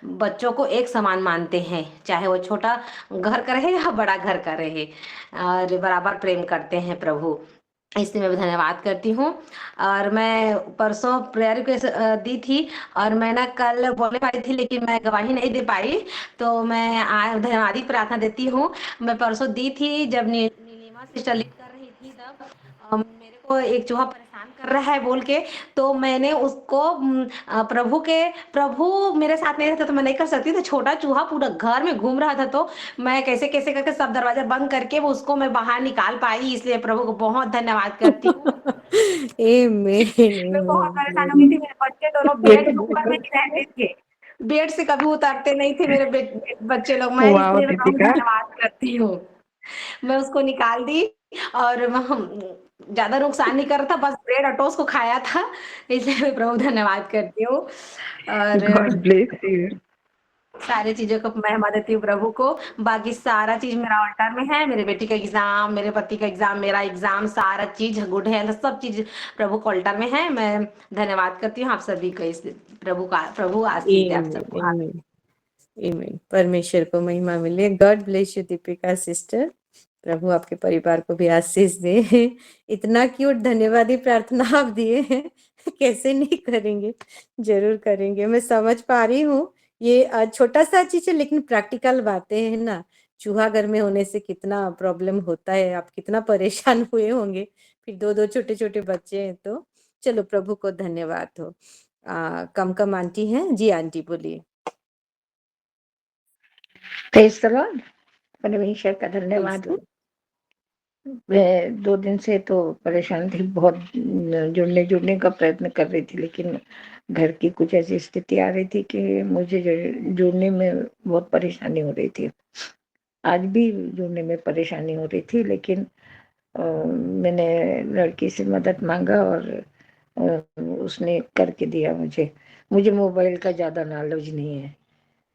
बच्चों को एक समान मानते हैं, चाहे वो छोटा घर का रहे या बड़ा घर का रहे, और बराबर प्रेम करते हैं प्रभु। इसलिए मैं भी धन्यवाद करती हूँ। और मैं परसों प्रेयर दी थी, और मैं ना कल बोलने पाई थी लेकिन मैं गवाही नहीं दे पाई, तो मैं धन्यवाद ही प्रार्थना देती हूँ। मैं परसों दी थी जब नीलिमा सिस्टर लीड कर रही थी, तब मेरे को एक चूहा परेशान कर रहा है बोल के, तो मैंने उसको प्रभु मेरे साथ नहीं रहता तो मैं नहीं कर सकती, तो छोटा चूहा पूरा घर में घूम रहा था, तो मैं कैसे कैसे करके सब दरवाजा बंद करके वो उसको मैं बाहर निकाल पाई, इसलिए प्रभु को बहुत धन्यवाद करती हूँ। मैं बहुत परेशान हो गई थी, मेरे बच्चे दोनों बेड के ऊपर में ही रहते थे, बेड से कभी उतरते नहीं थे मेरे बच्चे लोग। मैं वाओ इसलिए बहुत दीपिका, धन्यवाद करती हूँ। मैं उसको निकाल दी, और ज्यादा नुकसान नहीं कर रहा था, बस ब्रेड और टोस्ट को खाया था, इसलिए मैं प्रभु धन्यवाद करती हूँ। और गॉड ब्लेस यू। सारी चीजों को मैं मदद देती हूँ प्रभु को। बाकी सारा चीज मेरा ऑल्टर में है, मेरे बेटी का एग्जाम, मेरे पति का एग्जाम, मेरा एग्जाम, सारा चीज गुड हेल्थ, सब चीज प्रभु को ऑल्टर में है। मैं धन्यवाद करती हूँ आप सभी को, इस प्रभु आशीष दे आप सबको। आमीन, आमीन। परमेश्वर को महिमा मिले। God bless you Deepika sister. प्रभु आपके परिवार को भी आशीष दे। इतना क्यूट धन्यवादी प्रार्थना आप दिए हैं, कैसे नहीं करेंगे, जरूर करेंगे। मैं समझ पा रही हूँ, ये छोटा सा चीज है लेकिन प्रैक्टिकल बातें हैं ना। चूहा घर में होने से कितना प्रॉब्लम होता है, आप कितना परेशान हुए होंगे, फिर 2 छोटे छोटे बच्चे हैं, तो चलो प्रभु को धन्यवाद हो। कम आंटी हैं जी, आंटी बोलिए। Praise the Lord. परमेश्वर का धन्यवाद हो। मैं 2 दिन से तो परेशान थी, बहुत जुड़ने का प्रयत्न कर रही थी, लेकिन घर की कुछ ऐसी स्थिति आ रही थी कि मुझे जुड़ने में बहुत परेशानी हो रही थी। आज भी जुड़ने में परेशानी हो रही थी, लेकिन मैंने लड़की से मदद मांगा और उसने करके दिया मुझे मोबाइल का ज़्यादा नॉलेज नहीं है,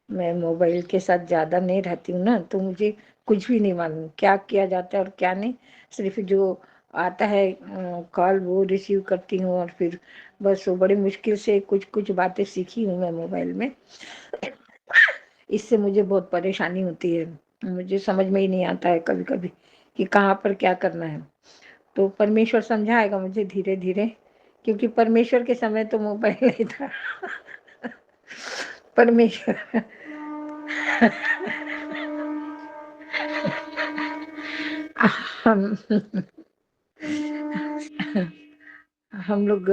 मैं मोबाइल के साथ ज़्यादा नहीं रहती हूँ ना, तो मुझे कुछ भी नहीं मालूम क्या किया जाता है और क्या नहीं। सिर्फ जो आता है कॉल वो रिसीव करती हूँ और फिर बस वो बड़ी मुश्किल से कुछ कुछ बातें सीखी हूँ मैं मोबाइल में। इससे मुझे बहुत परेशानी होती है, मुझे समझ में ही नहीं आता है कभी कभी कि कहाँ पर क्या करना है। तो परमेश्वर समझाएगा मुझे धीरे धीरे, क्योंकि परमेश्वर के समय तो मोबाइल नहीं था। परमेश्वर हम हम लोग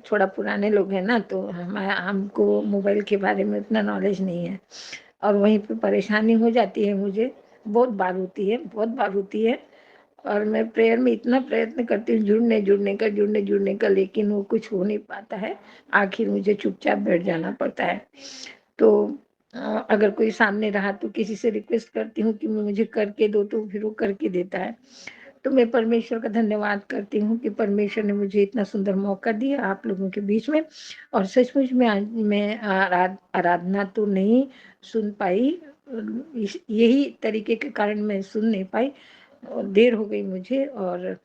थोड़ा पुराने लोग हैं ना, तो हमको मोबाइल के बारे में उतना नॉलेज नहीं है और वहीं पे परेशानी हो जाती है मुझे, बहुत बार होती है। और मैं प्रेयर में इतना प्रयत्न करती हूँ जुड़ने का, लेकिन वो कुछ हो नहीं पाता है। आखिर मुझे चुपचाप बैठ जाना पड़ता है। तो अगर कोई सामने रहा तो किसी से रिक्वेस्ट करती हूँ कि मुझे करके दो, तो फिर वो करके देता है। तो मैं परमेश्वर का धन्यवाद करती हूँ कि परमेश्वर ने मुझे इतना सुंदर मौका दिया आप लोगों के बीच में। और सचमुच में आज मैं आराधना तो नहीं सुन पाई, यही तरीके के कारण मैं सुन नहीं पाई, और देर हो गई मुझे। और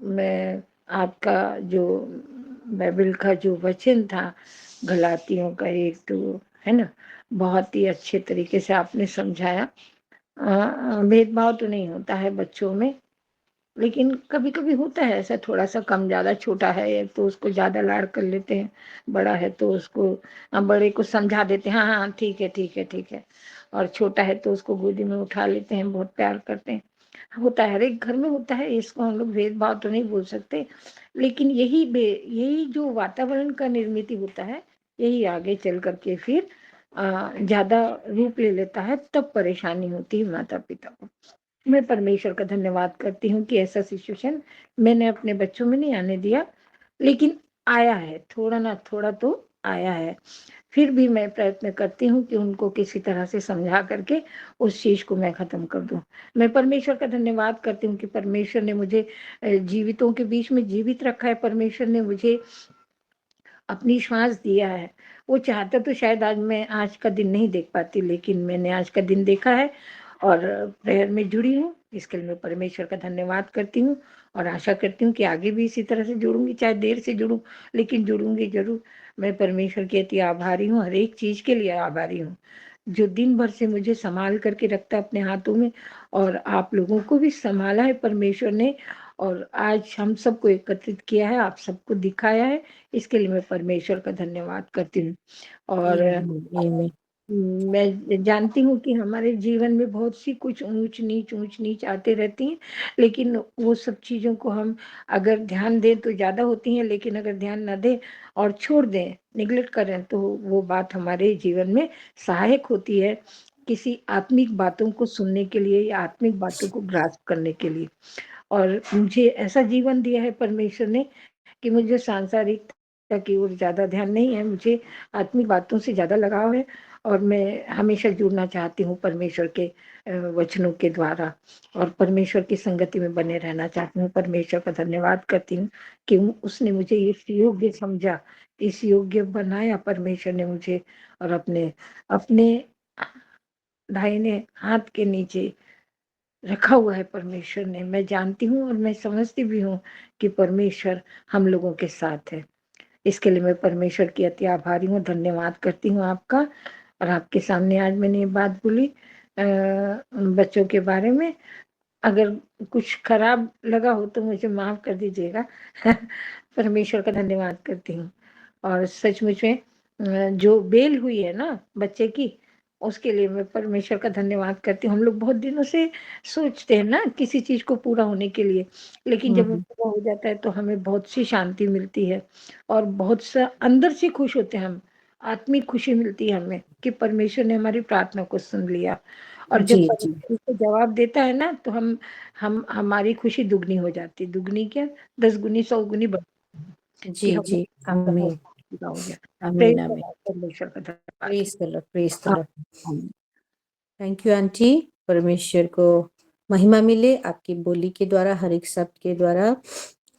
मैं आपका जो बाइबल का जो वचन था गलातियों का 1-2 है ना, बहुत ही अच्छे तरीके से आपने समझाया। भेदभाव तो नहीं होता है बच्चों में, लेकिन कभी कभी होता है ऐसा, थोड़ा सा कम ज्यादा, छोटा है तो उसको ज्यादा लाड़ कर लेते हैं, बड़ा है तो उसको बड़े को समझा देते हैं, हाँ हाँ ठीक है ठीक है ठीक है, और छोटा है तो उसको गोदी में उठा लेते हैं, बहुत प्यार करते हैं। होता है, हर एक घर में होता है, इसको हम लोग भेदभाव तो नहीं बोल सकते, लेकिन यही जो वातावरण का निर्मित होता है, यही आगे चल करके फिर ज्यादा रूप ले लेता है, तब परेशानी होती है माता पिता को। मैं परमेश्वर का धन्यवाद करती हूँ कि ऐसा सिचुएशन मैंने अपने बच्चों में नहीं आने दिया, लेकिन आया है, थोड़ा ना थोड़ा तो आया है। फिर भी मैं प्रयत्न करती हूँ कि उनको किसी तरह से समझा करके उस चीज को मैं खत्म कर दूं। मैं परमेश्वर का धन्यवाद करती हूँ कि परमेश्वर ने मुझे जीवितों के बीच में जीवित रखा है, परमेश्वर ने मुझे अपनी श्वास दिया है। वो चाहता तो शायद आज मैं आज का दिन नहीं देख पाती, लेकिन मैंने आज का दिन देखा है और प्रेयर में जुड़ी हूँ। इसके लिए मैं परमेश्वर का धन्यवाद करती हूँ और आशा करती हूँ कि आगे भी इसी तरह से जुड़ूंगी, चाहे देर से जुड़ूं, लेकिन जुड़ूंगी जरूर। मैं परमेश्वर की अति आभारी हूँ, हर एक चीज के लिए आभारी हूँ, जो दिन भर से मुझे संभाल करके रखता है अपने हाथों में, और आप लोगों को भी संभाला है परमेश्वर ने, और आज हम सबको एकत्रित किया है, आप सबको दिखाया है। इसके लिए मैं परमेश्वर का धन्यवाद करती हूँ। और मैं जानती हूँ कि हमारे जीवन में बहुत सी कुछ ऊंच नीच आते रहती हैं, लेकिन वो सब चीजों को हम अगर ध्यान दें तो ज्यादा होती हैं, लेकिन अगर ध्यान न दें और छोड़ दें, निगलेक्ट करें, तो वो बात हमारे जीवन में सहायक होती है किसी आत्मिक बातों को सुनने के लिए या आत्मिक बातों को ग्रास्प करने के लिए। और मुझे ऐसा जीवन दिया है परमेश्वर ने कि मुझे सांसारिकता की ओर ज्यादा ध्यान नहीं है, मुझे आत्मिक बातों से ज्यादा लगाव है, और मैं हमेशा जुड़ना चाहती हूँ परमेश्वर के वचनों के द्वारा, और परमेश्वर की संगति में बने रहना चाहती हूँ। परमेश्वर का धन्यवाद करती हूँ कि उसने मुझे इस योग्य समझा, इस योग्य बनाया परमेश्वर ने मुझे, और अपने अपने दाहिने हाथ के नीचे रखा हुआ है परमेश्वर ने। मैं जानती हूँ और मैं समझती भी हूँ कि परमेश्वर हम लोगों के साथ है। इसके लिए मैं परमेश्वर की अति आभारी हूँ, धन्यवाद करती हूँ आपका। और आपके सामने आज मैंने ये बात बोली बच्चों के बारे में, अगर कुछ खराब लगा हो तो मुझे माफ कर दीजिएगा। परमेश्वर का धन्यवाद करती हूँ। और सचमुच में जो बेल हुई है ना बच्चे की, उसके लिए मैं परमेश्वर का धन्यवाद करती हूँ। हम लोग बहुत दिनों से सोचते हैं ना किसी चीज को पूरा होने के लिए, लेकिन जब वो पूरा हो जाता है तो हमें बहुत सी शांति मिलती है और बहुत सा अंदर से खुश होते हैं हम, आत्मिक खुशी मिलती है हमें कि परमेश्वर ने हमारी प्रार्थना को सुन लिया। और जब परमेश्वर उसको जवाब देता है ना, तो हम हमारी खुशी दुगनी हो जाती, दुगनी क्या 10 गुनी 100 गुनी बढ़ कि हम पूरा हो गया। प्रेज द लॉर्ड, परमेश्वर का धन्यवाद। Praise the Lord. Thank you aunty, परमेश्वर को महिमा मिले आपकी बोली के द्वारा, हर एक शब्द के द्वारा।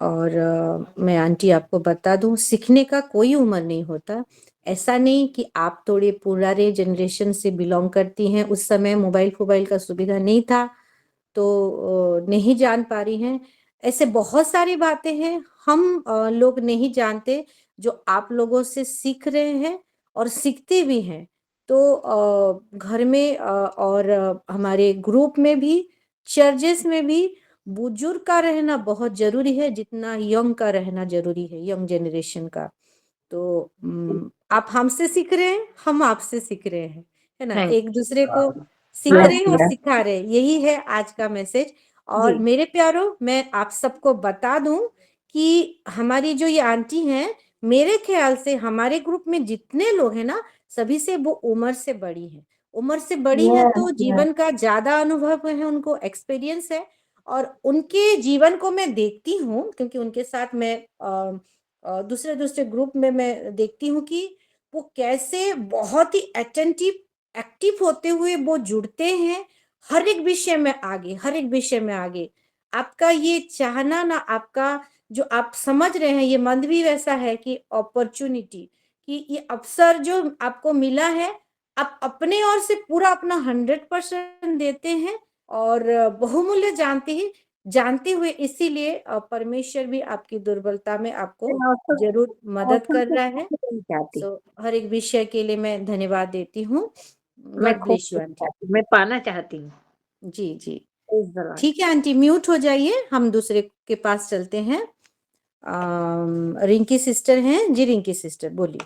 और मैं आंटी आपको बता दूं, सीखने का कोई उम्र नहीं होता। ऐसा नहीं कि आप थोड़े पुराने जनरेशन से बिलोंग करती हैं, उस समय मोबाइल का सुविधा नहीं था तो नहीं जान पा रही हैं, ऐसे बहुत सारी बातें हैं हम लोग नहीं जानते जो आप लोगों से सीख रहे हैं और सीखते भी हैं। तो घर में और हमारे ग्रुप में भी, चर्चेस में भी बुजुर्ग का रहना बहुत जरूरी है जितना यंग का रहना जरूरी है, यंग जनरेशन का। तो आप हमसे सीख रहे हैं, हम आपसे सीख रहे हैं, है ना? थैंक एक दूसरे को सीख यस रहे हैं और यस सिखा रहे हैं, यही है आज का मैसेज। और जी मेरे प्यारो, मैं आप सबको बता दूं कि हमारी जो ये आंटी हैं, मेरे ख्याल से हमारे ग्रुप में जितने लोग हैं ना, सभी से वो उम्र से बड़ी है। उम्र से बड़ी है तो यस जीवन का ज्यादा अनुभव है, उनको एक्सपीरियंस है। और उनके जीवन को मैं देखती हूँ क्योंकि उनके साथ मैं दूसरे दूसरे ग्रुप में मैं देखती हूँ कि वो कैसे बहुत ही अटेंटिव, एक्टिव होते हुए वो जुड़ते हैं हर एक विषय में आगे, हर एक विषय में आगे। आपका ये चाहना ना, आपका जो आप समझ रहे हैं, ये मन भी वैसा है कि अपॉर्चुनिटी, कि ये अवसर जो आपको मिला है, आप अपने ओर से पूरा अपना 100% देते हैं और बहुमूल्य जानते हुए, इसीलिए परमेश्वर भी आपकी दुर्बलता में आपको जरूर मदद कर रहा है। नहीं चाहती, सो हर एक विषय के लिए मैं धन्यवाद देती हूँ। मैं गॉड खो ब्लेस यू नहीं आंटी। चाहती, मैं पाना चाहती हूँ। जी जी, प्रेज द लॉर्ड। ठीक है आंटी, म्यूट हो जाइए, हम दूसरे के पास चलते हैं। रिंकी सिस्टर हैं जी, रिंकी सिस्टर बोलिए।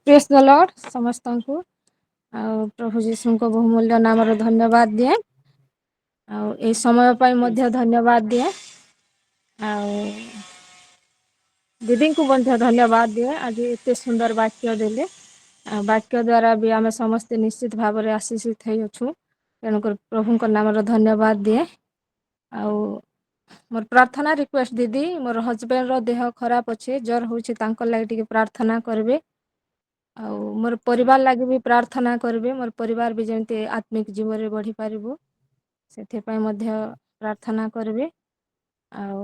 प्रेस द लॉर्ड ସମସ୍ତଙ୍କୁ ଆଉ ପ୍ରଭୁ ଯୀଶୁଙ୍କ ବହୁମୂଲ୍ୟ ନାମରେ ଧନ୍ୟବାଦ ଦିଏ ଆଉ ଏହି ସମୟ ପାଇଁ ମଧ୍ୟ ଧନ୍ୟବାଦ ଦିଏ ଆଉ ଦିଦିଙ୍କୁ ମଧ୍ୟ ଧନ୍ୟବାଦ ଦିଏ ଆଜି ଏତେ ସୁନ୍ଦର ବାକ୍ୟ ଦେଲେ ଆଉ ବାକ୍ୟ ଦ୍ୱାରା ବି ଆମେ ସମସ୍ତେ ନିଶ୍ଚିତ ଭାବରେ ଆଶୀଷିତ ହେଇଅଛୁ ତେଣୁକରି ପ୍ରଭୁଙ୍କ ନାମରେ ଧନ୍ୟବାଦ ଦିଏ ଆଉ ମୋର ପ୍ରାର୍ଥନା ରିକ୍ୱେଷ୍ଟ ଦିଦି ମୋର ହଜବେଣ୍ଡର ଦେହ ଖରାପ ଅଛି ଜ୍ୱର ହେଉଛି ତାଙ୍କ ଲାଗି ଟିକେ ପ୍ରାର୍ଥନା କରିବେ ଆଉ ମୋର ପରିବାର ଲାଗି ବି ପ୍ରାର୍ଥନା କରିବେ ମୋର ପରିବାର ବି ଯେମିତି ଆତ୍ମିକ ଜୀବନରେ ବଢ଼ିପାରିବୁ ସେଥିପାଇଁ ମଧ୍ୟ ପ୍ରାର୍ଥନା କରିବେ ଆଉ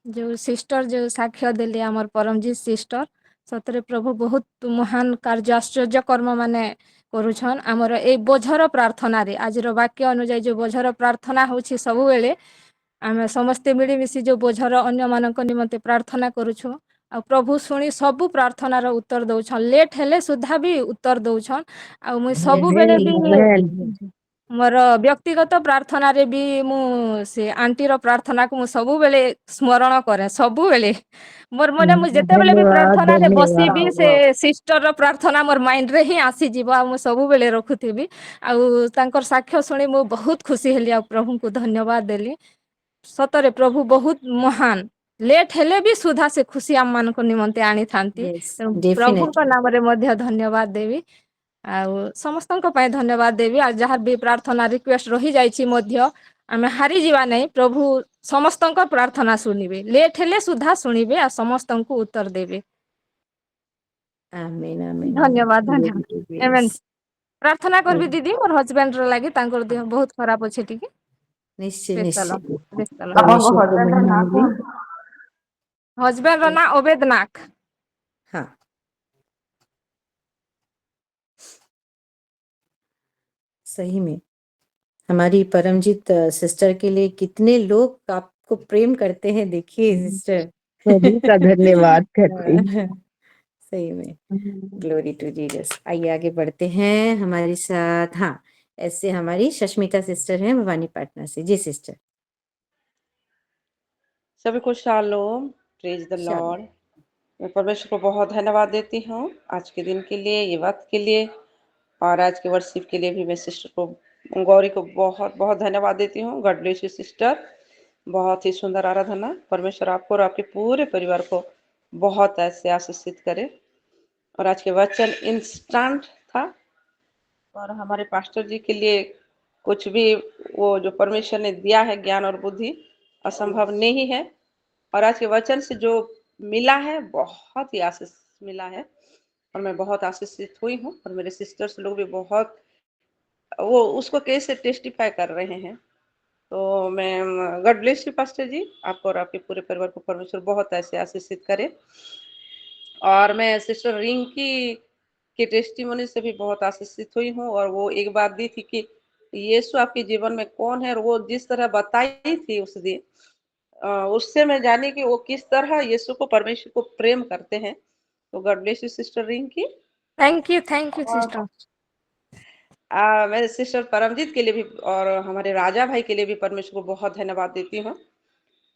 ଯେଉଁ ସିଷ୍ଟର ଯେଉଁ ସାକ୍ଷ୍ୟ ଦେଲେ ଆମର ପରମଜିତ ସିଷ୍ଟର ସତରେ ପ୍ରଭୁ ବହୁତ ମହାନ କାର୍ଯ୍ୟ ଆଶ୍ଚର୍ଯ୍ୟ କର୍ମ ମାନେ କରୁଛନ୍ ଆମର ଏଇ ବୋଝର ପ୍ରାର୍ଥନାରେ ଆଜିର ବାକ୍ୟ ଅନୁଯାୟୀ ଯେଉଁ ବୋଝର ପ୍ରାର୍ଥନା ହେଉଛି ସବୁବେଳେ ଆମେ ସମସ୍ତେ ମିଳିମିଶି ଯେଉଁ ବୋଝର ଅନ୍ୟମାନଙ୍କ ନିମନ୍ତେ ପ୍ରାର୍ଥନା କରୁଛୁ ଆଉ ପ୍ରଭୁ ଶୁଣି ସବୁ ପ୍ରାର୍ଥନାର ଉତ୍ତର ଦଉଛନ୍ ଲେଟ୍ ହେଲେ ସୁଦ୍ଧା ବି ଉତ୍ତର ଦଉଛନ୍ ଆଉ ମୁଇଁ ସବୁବେଳେ ବି ମୋର ବ୍ୟକ୍ତିଗତ ପ୍ରାର୍ଥନାରେ ବି ମୁଁ ସେ ଆଣ୍ଟିର ପ୍ରାର୍ଥନାକୁ ମୁଁ ସବୁବେଳେ ସ୍ମରଣ କରେ ସବୁବେଳେ ମୋର ମାନେ ମୁଁ ଯେତେବେଳେ ବି धन्यवाद ପ୍ରାର୍ଥନାରେ ବସିବି धन्यवाद ସେ ସିଷ୍ଟରର ପ୍ରାର୍ଥନା ମୋର ମାଇଣ୍ଡରେ ହିଁ ଆସିଯିବ ଆଉ ମୁଁ ସବୁବେଳେ ରଖୁଥିବି ଆଉ ତାଙ୍କର ସାକ୍ଷ୍ୟ ଶୁଣି ମୁଁ ବହୁତ ଖୁସି ହେଲି ଆଉ ପ୍ରଭୁଙ୍କୁ ଧନ୍ୟବାଦ ଦେଲି ସତରେ ପ୍ରଭୁ ବହୁତ ମହାନ ଲେଟ୍ ହେଲେ ବି ସୁଦ୍ଧା ସେ ଖୁସି ଆମମାନଙ୍କ ନିମନ୍ତେ ଆଣିଥାନ୍ତି यस, ତେଣୁ ପ୍ରଭୁଙ୍କ डेफिनेटली। ନାମରେ ମଧ୍ୟ ଧନ୍ୟବାଦ ଦେବି ଆଉ ସମସ୍ତଙ୍କ ପାଇଁ ଧନ୍ୟବାଦ ଦେବି ଆଉ ଯାହାର ବି ପ୍ରାର୍ଥନା ରିକ୍ୱେଷ୍ଟ ରହିଯାଇଛି ମଧ୍ୟ ଆମେ ହାରିଯିବା ନାହିଁ ପ୍ରଭୁ ସମସ୍ତଙ୍କ ପ୍ରାର୍ଥନା ଶୁଣିବେ ଲେଟ୍ ହେଲେ ସୁଦ୍ଧା ଶୁଣିବେ ଆଉ ସମସ୍ତଙ୍କୁ ଉତ୍ତର ଦେବେ आमीन आमीन आमीन, ଧନ୍ୟବାଦ ग्लोरी ଧନ୍ୟବାଦ टू ଏମେନ୍ जीसस। ପ୍ରାର୍ଥନା କରିବି ଦିଦି ମୋର ହଜବେଣ୍ଡର ଲାଗି ତାଙ୍କର ଦେହ ବହୁତ ଖରାପ ଅଛି ଟିକେ निश्चय ବେସ୍ତାଲ निश्चय, ବେସ୍ତାଲ ଆପଣଙ୍କ परमेश्वर को ହଜବେଣ୍ଡର महिमा ନାଁ मिली। କୁହନ୍ତୁ ହଜବେଣ୍ଡର ନାଁ ଅବେଦ ନାଗ हाँ, सही में हमारी परमजीत सिस्टर के लिए कितने लोग आपको प्रेम करते हैं, देखिए सिस्टर। प्रभु का धन्यवाद करती सही में, हूँ। Glory to Jesus. आइए आगे बढ़ते हैं हमारे साथ। हाँ, ऐसे हमारी शश्मिता सिस्टर हैं भवानी पाटना से। जी सिस्टर। सभी को shalom, praise the shalom. Lord. मैं परमेश्वर को बहुत धन्यवाद देती हूँ आज के दिन के लिए, ये वक्त के लिए और आज के वर्शिप के लिए भी। मैं सिस्टर को गौरी को बहुत बहुत धन्यवाद देती हूँ। गॉड ब्लेस यू सिस्टर, बहुत ही सुंदर आराधना। परमेश्वर आपको और आपके पूरे परिवार को बहुत ऐसे आशीषित करे। और आज के वचन इंस्टेंट था और हमारे पास्टर जी के लिए कुछ भी वो जो परमेश्वर ने दिया है ज्ञान और बुद्धि असंभव नहीं है। और आज के वचन से जो मिला है बहुत ही आशीष मिला है और मैं बहुत आशीषित हुई हूँ और मेरे सिस्टर्स लोग भी बहुत वो उसको कैसे टेस्टिफाई कर रहे हैं। तो मैं गॉड ब्लेस यू पास्टर जी, आपको और आपके पूरे परिवार को परमेश्वर बहुत ऐसे आशीषित करे। और मैं सिस्टर रिंकी के टेस्टिमोनी से भी बहुत आशीषित हुई हूँ और वो एक बात दी थी कि यीशु आपके जीवन में कौन है और वो जिस तरह बताई थी उस दिन उससे मैं जानी कि वो किस तरह यीशु को परमेश्वर को प्रेम करते हैं। तो God bless you sister Rinki. Thank you और सिस्टर। मैं सिस्टर परमजीत के लिए भी और हमारे राजा भाई के लिए भी परमेश्वर को बहुत धन्यवाद देती हूँ।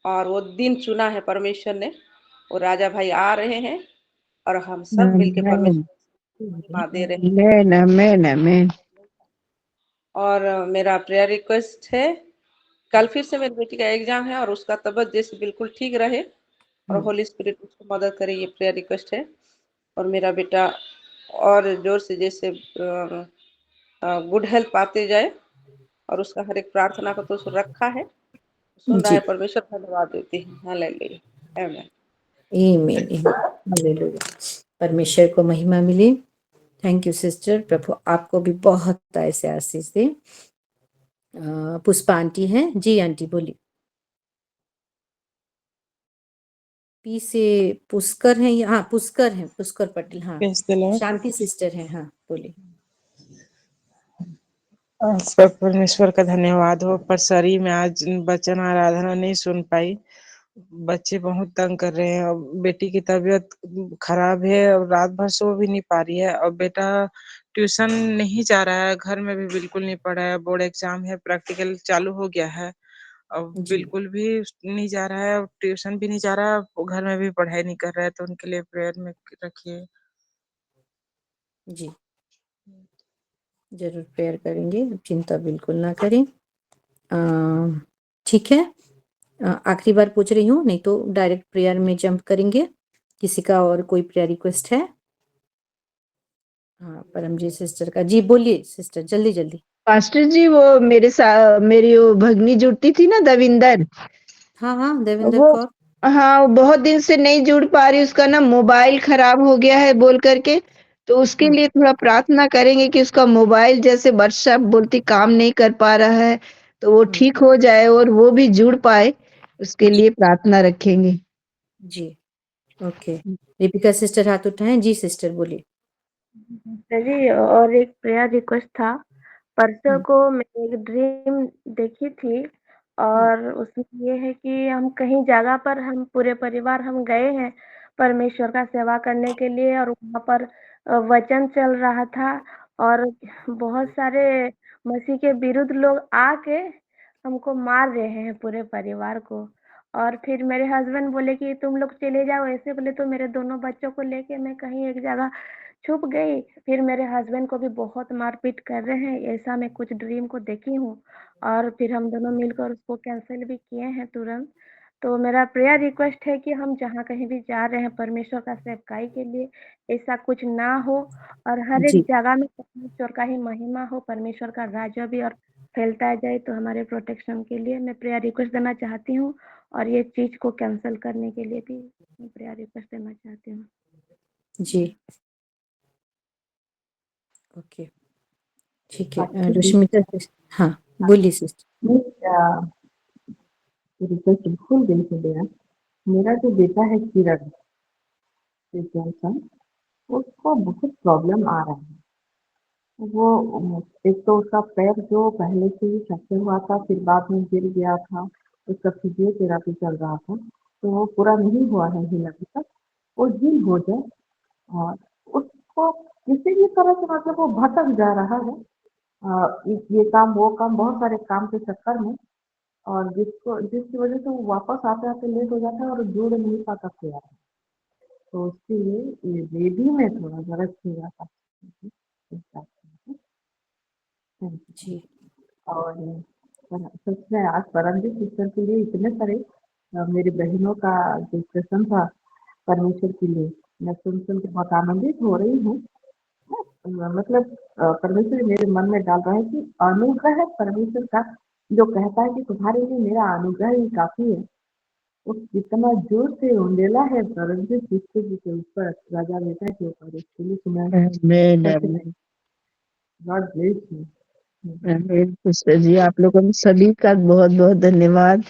और वो दिन चुना है परमेश्वर ने, वो राजा भाई आ रहे हैं और हम सब मिलके आमेन परमेश्वर को महिमा दे रहे हैं। आमेन आमेन आमेन। और मेरा प्रेयर रिक्वेस्ट है, कल फिर से मेरी बेटी का एग्जाम है और उसका तबीयत जैसे बिल्कुल ठीक रहे और होली स्पिरिट उसको मदद करे, ये प्रेयर रिक्वेस्ट है। और मेरा बेटा और जोर से जैसे गुड हेल्थ पाते जाए और उसका हर एक प्रार्थना को तो रखा है, सुन रहा जी, है परमेश्वर, धन्यवाद देती है। Hallelujah amen. आमीन, हालेलुया। परमेश्वर को महिमा मिले। Thank you sister. प्रभु आपको भी बहुत ऐसे आशीष दे। पुष्पा आंटी हैं जी, आंटी बोलिए। पी से पुष्कर हैं, हाँ पुष्कर हैं, पुष्कर पटेल, हाँ। Praise the Lord. Shanti sister हैं, हाँ बोलिए। सब परमेश्वर का धन्यवाद हो, पर सरी में आज वचन आराधना नहीं सुन पाई। बच्चे बहुत तंग कर रहे हैं और बेटी की तबीयत खराब है और रात भर सो भी नहीं पा रही है और बेटा ट्यूशन नहीं जा रहा है, घर में भी बिल्कुल नहीं पढ़ा है। बोर्ड एग्जाम है, प्रैक्टिकल चालू हो गया है और जी बिल्कुल भी नहीं जा रहा है और ट्यूशन भी नहीं जा रहा है और घर में भी पढ़ाई नहीं कर रहा है, तो उनके लिए प्रेयर में रखिए। जी, जरूर प्रेयर करेंगे, चिंता बिल्कुल ना करें। ठीक है, आखिरी बार पूछ रही हूँ, नहीं तो डायरेक्ट प्रेयर में जंप करेंगे। किसी का और कोई प्रेयर रिक्वेस्ट है? हाँ, परमजीत सिस्टर का, जी बोलिए सिस्टर, जल्दी जल्दी। पास्टर जी वो मेरे साथ मेरी वो भगनी जुड़ती थी ना दविंदर, हाँ हाँ, देवेंद्र वो कौर। हाँ वो बहुत दिन से नहीं जुड़ पा रही, उसका ना मोबाइल खराब हो गया है बोल करके। तो उसके लिए थोड़ा प्रार्थना करेंगे कि उसका मोबाइल जैसे वर्षा बोलती काम नहीं कर पा रहा है, तो वो ठीक हो जाए और वो भी जुड़ पाए, उसके लिए प्रार्थना रखेंगे। जी ओके। दीपिका सिस्टर हाथ उठाएं, जी सिस्टर बोलिए। जी और एक प्रेयर रिक्वेस्ट था। परसों को मैं एक ड्रीम देखी थी और उसमें ये है कि हम कहीं जगह पर हम पूरे परिवार हम गए हैं परमेश्वर का सेवा करने के लिए और वहाँ पर वचन चल रहा था और बहुत सारे मसीह के विरुद्ध लोग आके हमको मार रहे हैं पूरे परिवार को। और फिर मेरे हस्बैंड बोले कि तुम लोग चले जाओ, ऐसे बोले तो मेरे दोनों बच्चों को लेके मैं कहीं एक जगह छुप गई। फिर मेरे हस्बैंड को भी बहुत मारपीट कर रहे हैं, ऐसा मैं कुछ ड्रीम को देखी हूँ और फिर हम दोनों मिलकर उसको कैंसिल भी किए हैं तुरंत। तो मेरा प्रेयर रिक्वेस्ट है कि हम जहाँ कहीं भी जा रहे हैं परमेश्वर का सेवकाई के लिए, ऐसा कुछ ना हो और हर एक जी जगह में परमेश्वर का ही महिमा हो, परमेश्वर का राज्य भी और फैलता जाए। तो हमारे प्रोटेक्शन के लिए मैं प्रेयर रिक्वेस्ट देना चाहती हूँ और ये चीज़ को कैंसिल करने के लिए भी मैं प्रेयर रिक्वेस्ट देना चाहती हूँ। जी ओके, ठीक है। रश्मिता हाँ बोलिए सिस्टर। रिक्वेस्ट भूल गई थी देना। मेरा जो बेटा है किरण, उसको बहुत प्रॉब्लम आ रहा है। वो एक तो उसका पैर जो पहले से ही फ्रैक्चर हुआ था, फिर बाद में गिर गया था, उसका फिजियोथेरापी चल रहा था, तो वो पूरा नहीं हुआ है हिल अभी तक। वो हील हो जाए और उसको किसी भी तरह से मतलब वो भटक जा रहा है, ये काम वो काम बहुत सारे काम के चक्कर में, और जिसकी वजह से वो वापस आते आते लेट हो जाता है और जुड़ नहीं पाता प्यार। तो उसके लिए ये बेबी में थोड़ा जरा छू जाता है। जी और सच में आज परमजीत सिस्टर के लिए इतने सारे मेरी बहनों का डिस्कशन था परमेश्वर के लिए, मैं सुन सुन के बहुत आनंदित हो रही हूँ। मतलब परमेश्वर मेरे मन में डाल रहा है कि अनुग्रह है परमेश्वर का, जो कहता है कि तुम्हारे लिए मेरा अनुग्रह ही काफी है। वो कितना जोर से उंडेला है परमजीत सिस्टर जी के ऊपर, राजा बेटा के ऊपर, इसके लिए तुम्हें आमेन सच आमेन में गॉड ब्लेस यू। आमेन। पुष्पा जी आप लोगों को सभी का बहुत बहुत धन्यवाद।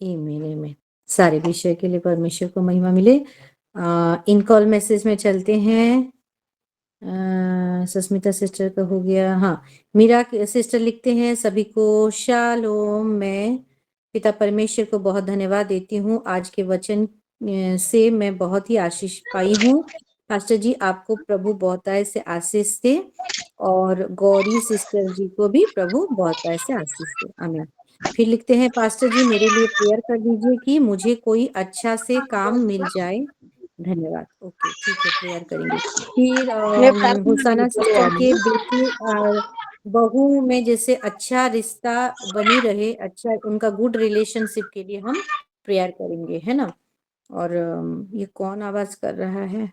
आमीन। सारे विषय के लिए परमेश्वर को महिमा मिले। इन कॉल मैसेज में चलते हैं। सस्मिता सिस्टर का हो गया। हाँ, मीरा सिस्टर लिखते हैं, सभी को शालोम। मैं पिता परमेश्वर को बहुत धन्यवाद देती हूँ, आज के वचन से मैं बहुत ही आशीष पाई हूँ। पास्टर जी, आपको प्रभु बहुतायत से आशीष दे, और गौरी सिस्टर जी को भी प्रभु बहुतायत से आशीष दे। आमीन। फिर लिखते हैं, पास्टर जी मेरे लिए प्रेयर कर दीजिए कि मुझे कोई अच्छा से काम मिल जाए। धन्यवाद। ओके, ठीक है, प्रेयर करेंगे। फिर मैं प्रार्थना हुसैना करूँ सिस्टर के अभी। बेटे और बहू में जैसे अच्छा रिश्ता बनी रहे, अच्छा उनका गुड रिलेशनशिप के लिए हम प्रेयर करेंगे, है ना। और ये कौन आवाज कर रहा है।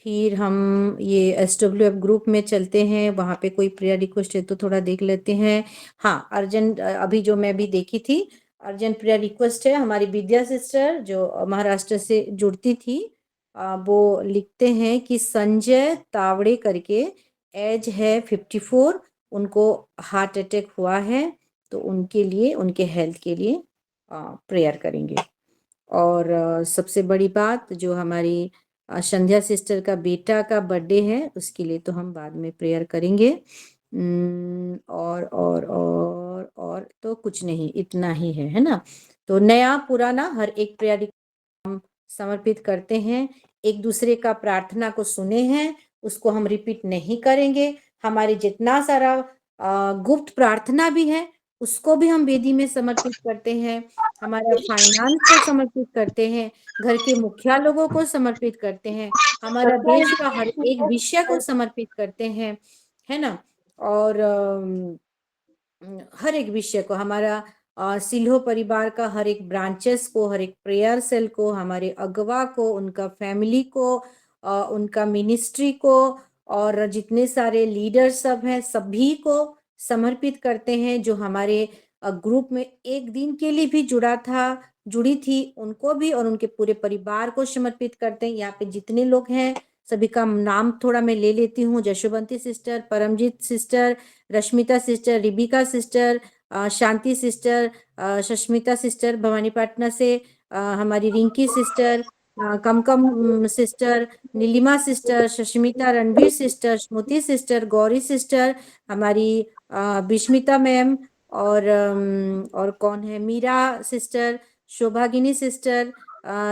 फिर हम ये SWF ग्रुप में चलते हैं, वहां पे कोई प्रेयर रिक्वेस्ट है तो थोड़ा देख लेते हैं। हाँ, अर्जेंट अभी जो मैं भी देखी थी, अर्जेंट प्रेयर रिक्वेस्ट है। हमारी विद्या सिस्टर जो महाराष्ट्र से जुड़ती थी, वो लिखते हैं कि संजय तावड़े करके, एज है 54, उनको हार्ट अटैक हुआ है, तो उनके लिए, उनके हेल्थ के लिए प्रेयर करेंगे। और सबसे बड़ी बात, जो हमारी संध्या सिस्टर का बेटा का बर्थडे है, उसके लिए तो हम बाद में प्रेयर करेंगे। और तो कुछ नहीं, इतना ही है ना। तो नया पुराना हर एक प्रेयर हम समर्पित करते हैं, एक दूसरे का प्रार्थना को सुने हैं, उसको हम रिपीट नहीं करेंगे। हमारे जितना सारा गुप्त प्रार्थना भी है, उसको भी हम वेदी में समर्पित करते हैं। हमारा फाइनेंस को समर्पित करते हैं, घर के मुखिया लोगों को समर्पित करते हैं, हमारा देश का हर एक विषय को समर्पित करते हैं, है ना। और हर एक विषय को, हमारा सिल्हो परिवार का हर एक ब्रांचेस को, हर एक प्रेयर सेल को, हमारे अगवा को, उनका फैमिली को, उनका मिनिस्ट्री को, और जितने सारे लीडर सब हैं सभी को समर्पित करते हैं। जो हमारे ग्रुप में एक दिन के लिए भी जुड़ी थी, उनको भी और उनके पूरे परिवार को समर्पित करते हैं। यहाँ पे जितने लोग हैं सभी का नाम थोड़ा मैं ले लेती हूँ। Jashovanti sister, Paramjit sister, Rashmita sister, Rebecca sister, Shanti sister, Sushmita sister Bhawanipatna से, हमारी Rinki sister, Kamkam sister, Nilima sister, Sushmita, Ranveer sister, Smriti sister, Gauri sister, हमारी बिस्मिता मैम, और कौन है, Meera sister, Shobhagini sister,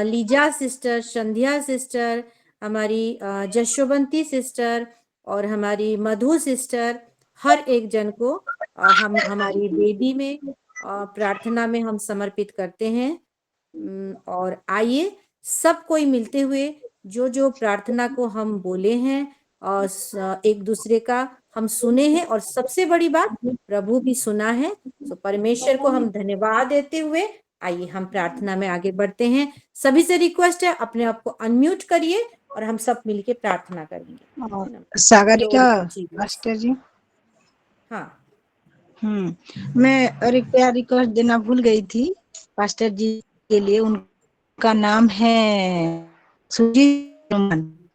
Lisa sister, Sandhya sister, हमारी जशोवंती सिस्टर, और हमारी मधु सिस्टर, हर एक जन को हम हमारी वेदी में प्रार्थना में हम समर्पित करते हैं। और आइए सब कोई मिलते हुए जो जो प्रार्थना को हम बोले हैं और एक दूसरे का हम सुने हैं, और सबसे बड़ी बात प्रभु भी सुना है, तो परमेश्वर को हम धन्यवाद देते हुए आइए हम प्रार्थना में आगे बढ़ते हैं। सभी से रिक्वेस्ट है, अपने आप को अनम्यूट करिए और हम सब मिलके प्रार्थना करेंगे। सागरिका मास्टर जी, हाँ, मैं एक प्यार रिक्वेस्ट देना भूल गई थी पास्टर जी के लिए। उनका नाम है सुजीत,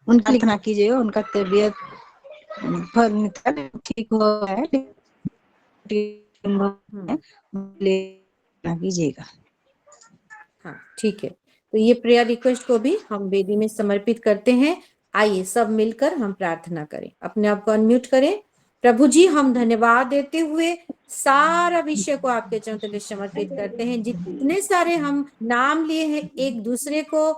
उनका लिखना कीजिए। उनका तबीयत ठीक हुआ है, कीजिएगा। हाँ, ठीक है। तो ये प्रेयर रिक्वेस्ट को भी हम वेदी में समर्पित करते हैं। आइए सब मिलकर हम प्रार्थना करें, अपने आप को अनम्यूट करें। प्रभु जी, हम धन्यवाद देते हुए सारा विषय को आपके चरणों तले समर्पित करते हैं। जितने सारे हम नाम लिए हैं एक दूसरे को,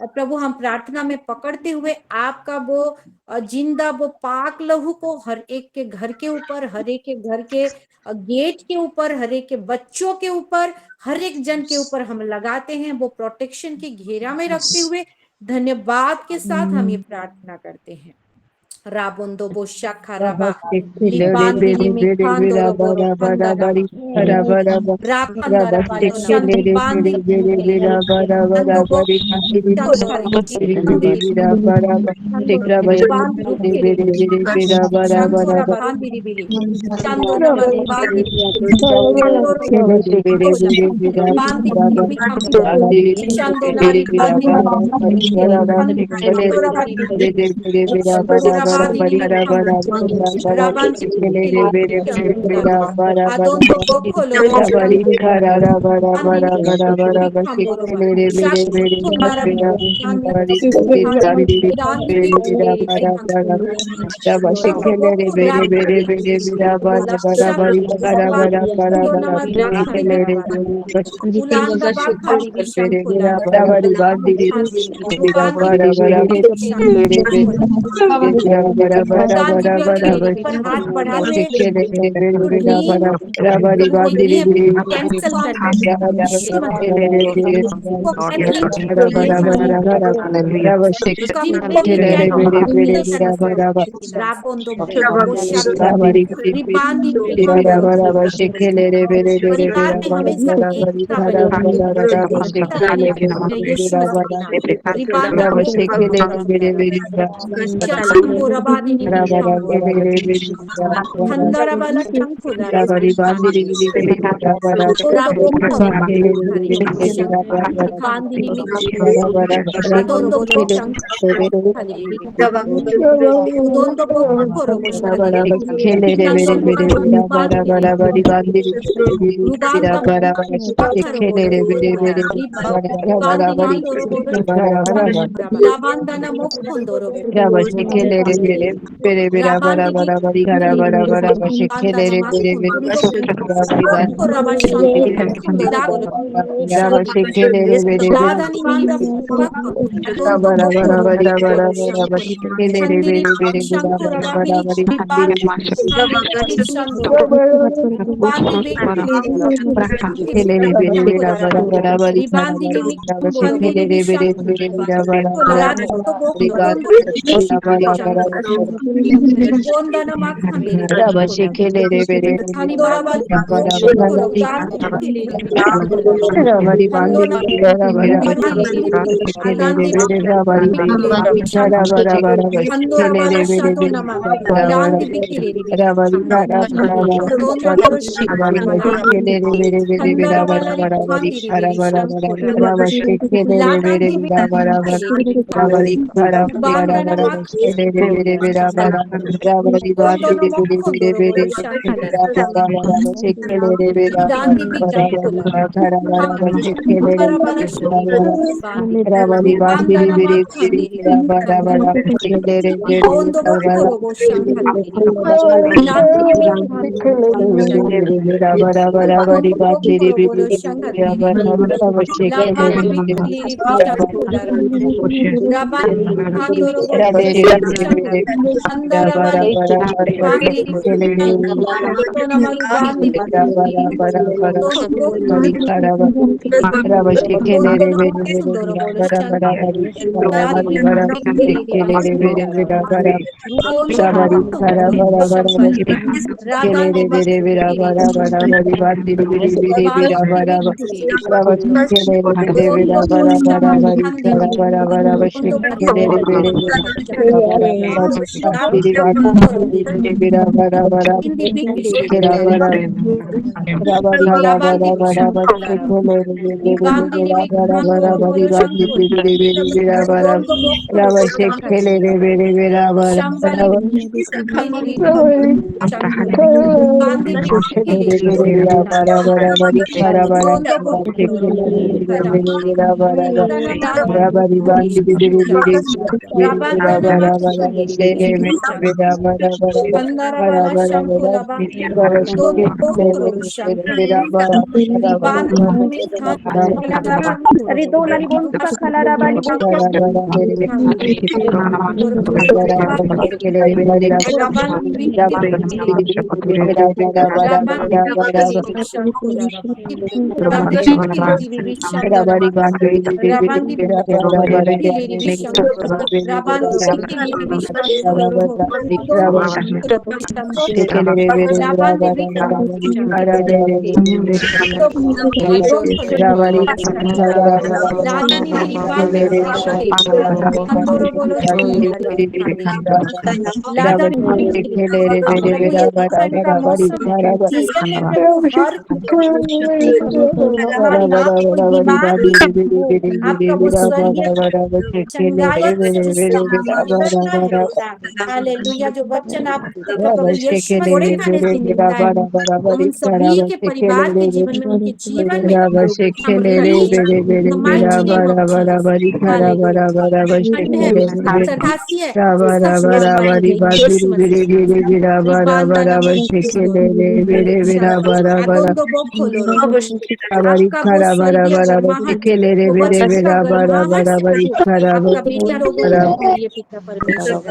प्रभु हम प्रार्थना में पकड़ते हुए आपका वो जिंदा वो पाक लहू को हर एक के घर के ऊपर, हर एक के घर के गेट के ऊपर, हर एक के बच्चों के ऊपर, हर एक जन के ऊपर हम लगाते हैं। वो प्रोटेक्शन की घेरा में रखते हुए धन्यवाद के साथ हम ये प्रार्थना करते हैं। राबोंदो बोशा खराबा लिबांदिली मिखांदो रोबोरो खंदाराबा राखंदाराबा तो शांति बांदी अंदो बो चंदोरी चंदोरी बांदी बिली चंदोरा बांदी बिली चंदोरा बांदी बांदी बिली चंदोरा बांदी Rabadini Mikam, Rabandi Mikili Shankura, Adondo Bokolo Shankura, Andini Mikamboro, Shakundara Shandi Dandi Mikili Shankura, Rabandi Shankura, Yonama Ulanda Bakandi Vishankula, दान दिव्या के लिए पर हाथ बढ़ा रहे हैं तो नी उनको नी कैंसल करना यीशु मसीह वो कैंसिल रापोंदो को शब्द रिबांदी रिबांदी हमेशा एक ना बने यीशु मसीह रिबांदा शशंको रबादिनी हंदरा वाला शंकुला रापोंदो खांदिनी Adondo bochang Udondo bokoro Labandana mokondoro hallelujah. जो वचन आप प्रभु यीशु मसीह कोड़े खाने से मिलता है, तो हम सभी के परिवार के जीवन में, उनके जीवन में हम release in the mighty name of Jesus. Hallelujah. खंड है सरदासी है, इसका पूरा माइंड है यीशु मसीह। रिबांदाना अदोंदो बोखोलो आपका वो स्वर्गीय गर्माहट, वो वचन का गर्माहट से प्रभु आपका बेटा रोगों को दूर करिए पिता परमेश्वर।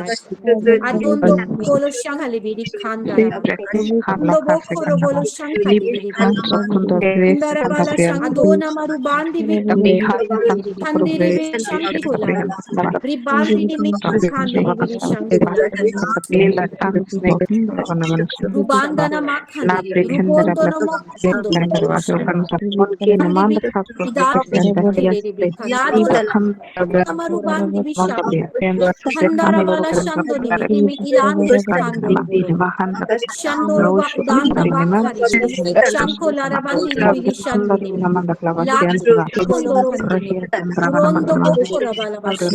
अदोंदो बोलो शंखाले बेरी खानदारा अदोंदो बोखोरो बोलो शंखा दे बेरी इंदारा बाला शंदोना मारू बांदी भी खंदेरे बे शंखी कोलारा रिबांदी निमित खांदेरे berry Rubandana makhandiri, rubondo no mokondo, Amarubandi Bisham, Handara Bala Shandoni, Imikilandi Shandoro Danda Bakari, Shanko Larabandi Shandoni, Rondo Bokora Balabash,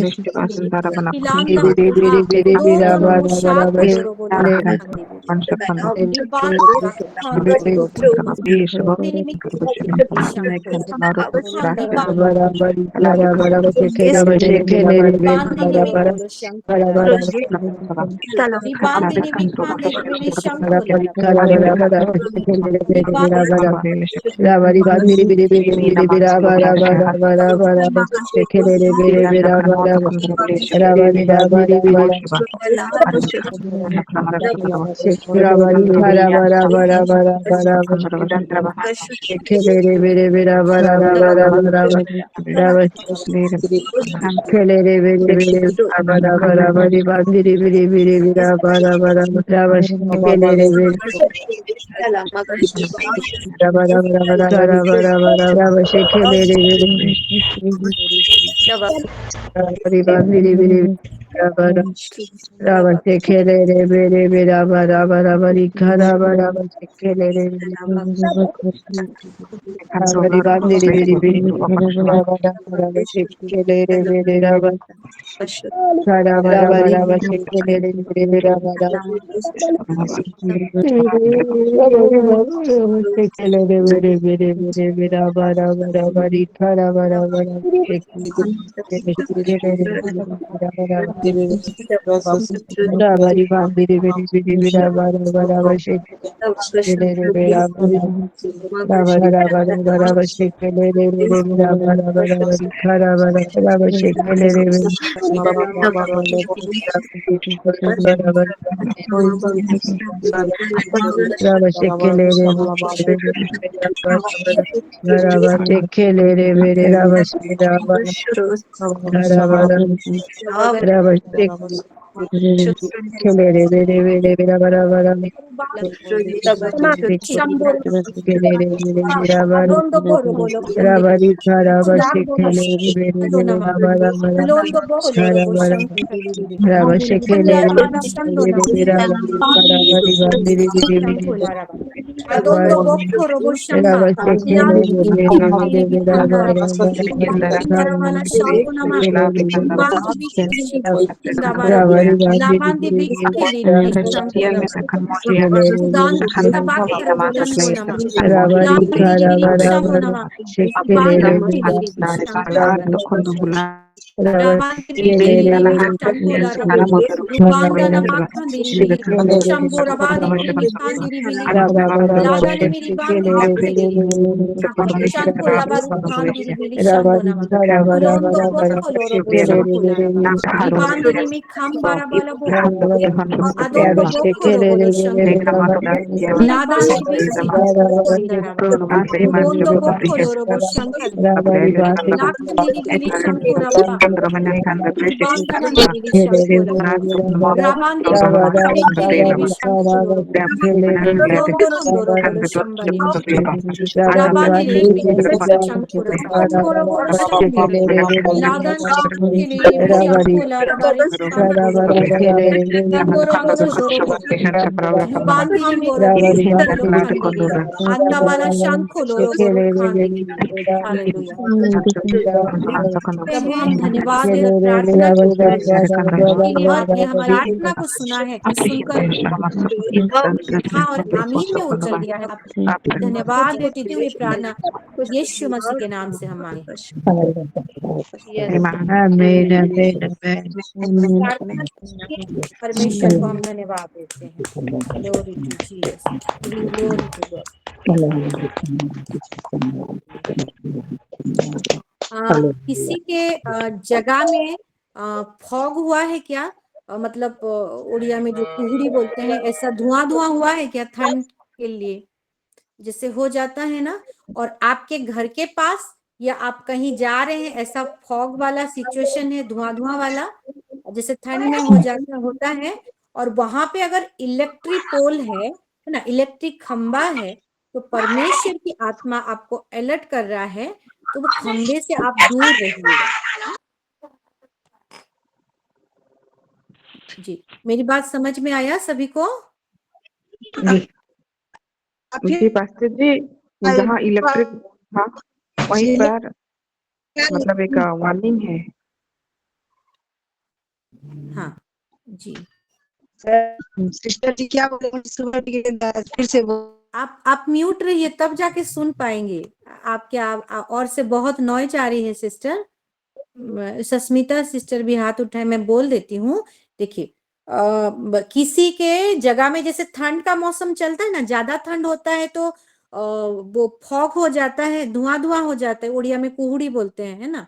जब हम हम धन्यवाद देते हैं, प्रार्थना की के लिए, और ये हमारा आत्मा को सुना है और सुनकर एकदम हाँ और आमीन में उतर गया है। आप धन्यवाद देते हुए प्रार्थना यीशु मसीह के नाम से हम मांगे। प्रार्थना के परमेश्वर को हम धन्यवाद देते हैं। Glory to Jesus, glory to God. किसी के जगह में फॉग हुआ है क्या? मतलब उड़िया में जो कुहड़ी बोलते हैं, ऐसा धुआं हुआ है क्या ठंड के लिए? जैसे हो जाता है ना, और आपके घर के पास या आप कहीं जा रहे हैं, ऐसा फॉग वाला सिचुएशन है, धुआं वाला, जैसे ठंड में होता है, और वहां पे अगर इलेक्ट्रिक पोल है ना, इलेक्ट्रिक खंबा है, तो परमेश्वर की आत्मा आपको अलर्ट कर रहा है, तो वो खंबे से आप दूर रहिएगा। जी, मेरी बात समझ में आया सभी को? जी पास्टर जी, जहाँ इलेक्ट्रिक था वहीं पर मतलब एक वार्निंग है। हाँ जी सिस्टर जी क्या बोले, सुबह फिर से आप म्यूट रहिए, तब जाके सुन पाएंगे। आप क्या और से बहुत नॉइज आ रही है सिस्टर। सस्मिता सिस्टर भी हाथ उठाए, मैं बोल देती हूँ। देखिए, किसी के जगह में जैसे ठंड का मौसम चलता है ना, ज्यादा ठंड होता है तो वो फॉग हो जाता है, धुआं हो जाता है, उड़िया में कुहड़ी बोलते हैं, है ना।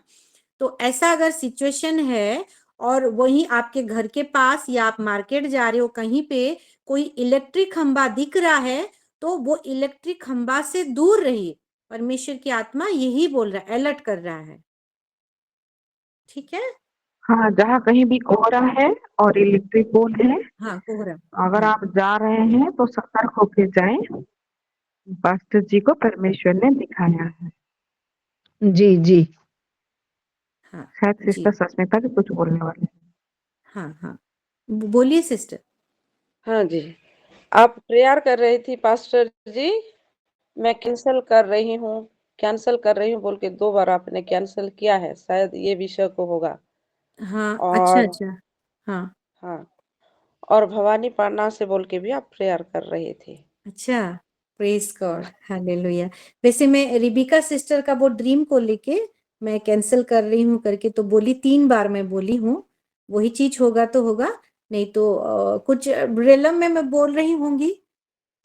तो ऐसा अगर सिचुएशन है और वहीं आपके घर के पास या आप मार्केट जा रहे हो, कहीं पे कोई इलेक्ट्रिक खंबा दिख रहा है, तो वो इलेक्ट्रिक खंबा से दूर रहिए। परमेश्वर की आत्मा यही बोल रहा है, अलर्ट कर रहा है। ठीक है? हाँ, जहाँ कहीं भी कोहरा है और इलेक्ट्रिक पोल है, हाँ कोहरा, अगर आप जा रहे हैं तो सतर्क होके जाएं। पास्टर जी को परमेश्वर ने दिखाया है। जी जी हाँ शायद जी सिस्टर सस्मिता भी कुछ बोलने वाले हैं। हाँ बोलिए सिस्टर। हाँ जी, आप प्रेयर कर रही थी पास्टर जी, मैं कैंसिल कर रही हूँ बोल के 2 बार आपने कैंसिल किया है, शायद ये विषय को होगा। हाँ और अच्छा हाँ हाँ, और भवानी पाना से बोल के भी आप प्रेयर कर रहे थे। अच्छा, प्रेज गॉड, हालेलुया। वैसे मैं रिबिका सिस्टर का वो ड्रीम को लेके मैं कैंसिल कर रही हूँ करके तो बोली, 3 बार मैं बोली हूँ। वही चीज होगा तो होगा, नहीं तो कुछ रिलम में मैं बोल रही होंगी।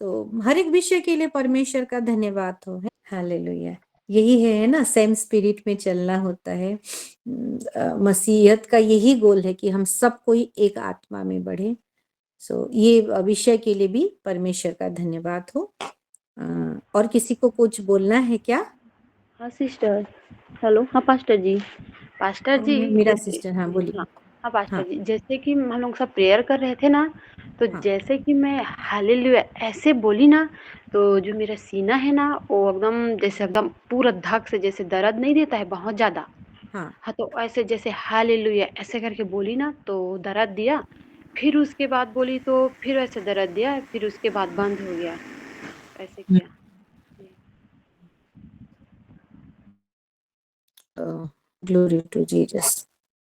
तो हर एक विषय के लिए परमेश्वर का धन्यवाद हो। हालेलुया। यही है ना, सेम स्पिरिट में चलना होता है। मसीहत का यही गोल है कि हम सब कोई एक आत्मा में बढ़े। सो ये विषय के लिए भी परमेश्वर का धन्यवाद हो। और किसी को कुछ बोलना है क्या? हाँ सिस्टर, हेलो। हाँ पास्टर जी, मेरा सिस्टर, हाँ बोलिए। हाँ पास्टर जी, जैसे कि हम लोग सब प्रेयर कर रहे थे ना, तो जैसे कि मैं हालेलुया ऐसे बोली ना, तो जो मेरा सीना है ना, वो एकदम जैसे एकदम पूरा धक से, जैसे दर्द नहीं देता है बहुत ज्यादा। हाँ तो ऐसे जैसे हालेलुया ऐसे करके बोली ना, तो दर्द दिया, फिर उसके बाद बोली तो फिर ऐसे दर्द दिया, फिर उसके बाद बंद हो गया, ऐसे किया। Glory to Jesus.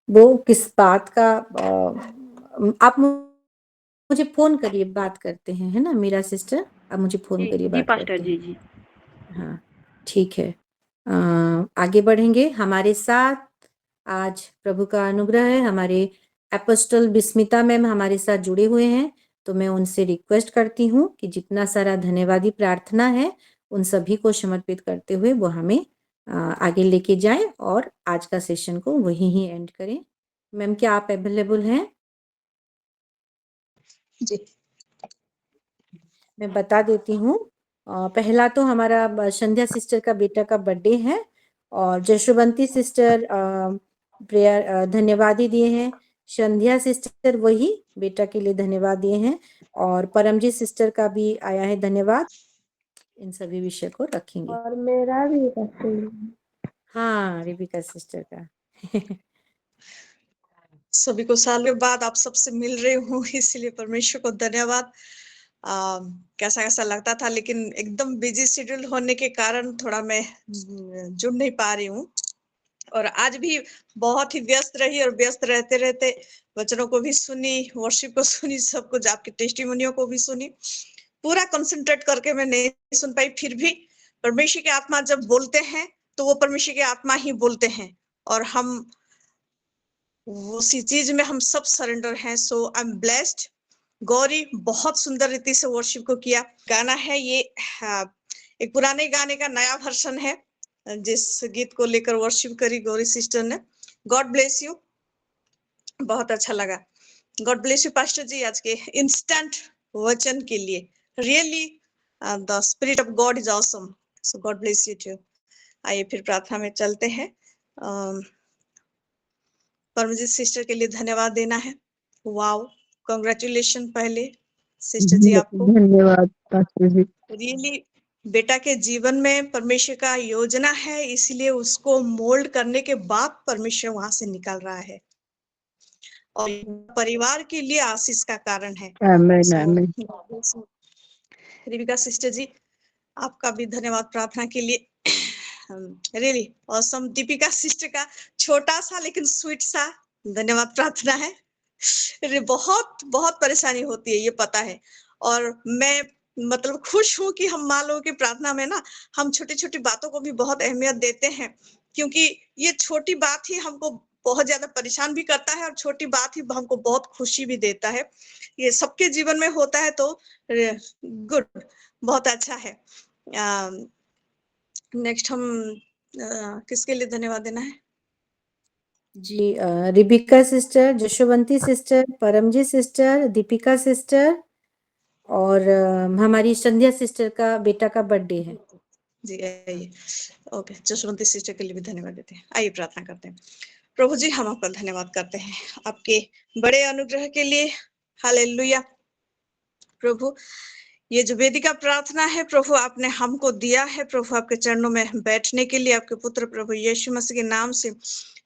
वो किस बात का आप मुझे फोन करिए, बात करते हैं, है ना मेरा सिस्टर, आप मुझे फोन करिए, जी बात पास्टर करते जी हैं। जी हाँ ठीक है। आगे बढ़ेंगे। हमारे साथ आज प्रभु का अनुग्रह है, हमारे एपोस्टल बिस्मिता मैम हमारे साथ जुड़े हुए हैं। तो मैं उनसे रिक्वेस्ट करती हूँ कि जितना सारा धन्यवादी प्रार्थना है उन सभी को समर्पित करते हुए वो हमें आगे लेके जाएं और आज का सेशन को वहीं ही एंड करें। मैम क्या आप अवेलेबल हैं? जी मैं बता देती हूँ। पहला तो हमारा संध्या सिस्टर का बेटा का बर्थडे है, और जशवंती सिस्टर प्रेयर धन्यवाद ही दिए हैं। संध्या सिस्टर वही बेटा के लिए धन्यवाद दिए हैं, और परमजीत सिस्टर का भी आया है धन्यवाद। इन सभी विषय को रखेंगे। और मेरा भी रखेंगे। हाँ, रिबिका सिस्टर का सभी को साल के बाद आप सबसे मिल रही हूँ, इसीलिए परमेश्वर को धन्यवाद। कैसा कैसा लगता था, लेकिन एकदम बिजी शेड्यूल होने के कारण थोड़ा मैं जुड़ नहीं पा रही हूँ। और आज भी बहुत ही व्यस्त रही और व्यस्त रहते रहते वचनों को भी सुनी, वर्शिप को सुनी, सब कुछ आपके टेस्टिमोनियों को भी सुनी। पूरा कंसंट्रेट करके मैं नहीं सुन पाई, फिर भी परमेश्वर की आत्मा जब बोलते हैं तो वो परमेश्वर की आत्मा ही बोलते हैं और हम उसी चीज में हम सब सरेंडर हैं। सो आई एम ब्लेस्ड। गौरी बहुत सुंदर रीति से वर्शिप को किया। गाना है ये एक पुराने गाने का नया वर्जन है जिस गीत को लेकर वर्शिप करी गौरी सिस्टर ने। गॉड ब्लेस यू, बहुत अच्छा लगा। God bless you pastor ji आज के इंस्टेंट वचन के लिए। Really the spirit of God is awesome. So God bless you too. आइए फिर प्रार्थना में चलते हैं। परमजीत सिस्टर के लिए धन्यवाद देना है। वाओ, कांग्रेचुलेशन पहले सिस्टर जी आपको। धन्यवाद पास्टर जी। रियली बेटा के जीवन में परमेश्वर का योजना है, इसलिए उसको मोल्ड करने के बाद परमेश्वर वहां से निकल रहा है और परिवार के लिए आशीष का कारण है। आमीन आमीन। रिविका सिस्टर जी आपका भी धन्यवाद प्रार्थना के लिए। Really awesome. दीपिका सिस्टर का छोटा सा लेकिन स्वीट सा धन्यवाद प्रार्थना है। बहुत बहुत परेशानी होती है, ये पता है, और मैं मतलब खुश हूं कि हम माँ लोगों की प्रार्थना में ना हम छोटी छोटी बातों को भी बहुत अहमियत देते हैं, क्योंकि ये छोटी बात ही हमको बहुत ज्यादा परेशान भी करता है और छोटी बात ही हमको बहुत खुशी भी देता है। ये सबके जीवन में होता है तो गुड, बहुत अच्छा है। नेक्स्ट हम किसके लिए धन्यवाद देना है? जी Rebecca sister, Jashovanti sister, Paramjit sister, Deepika sister और हमारी संध्या सिस्टर का बेटा का बर्थडे है। जी आइए। ओके, जशवंती सिस्टर के लिए भी धन्यवाद देते हैं। आइए प्रार्थना करते हैं। प्रभु जी हम आपका धन्यवाद करते हैं आपके बड़े अनुग्रह के लिए। हालेलुया। प्रभु ये जो वेदिका प्रार्थना है प्रभु आपने हमको दिया है प्रभु आपके चरणों में बैठने के लिए, आपके पुत्र प्रभु यीशु मसीह के नाम से।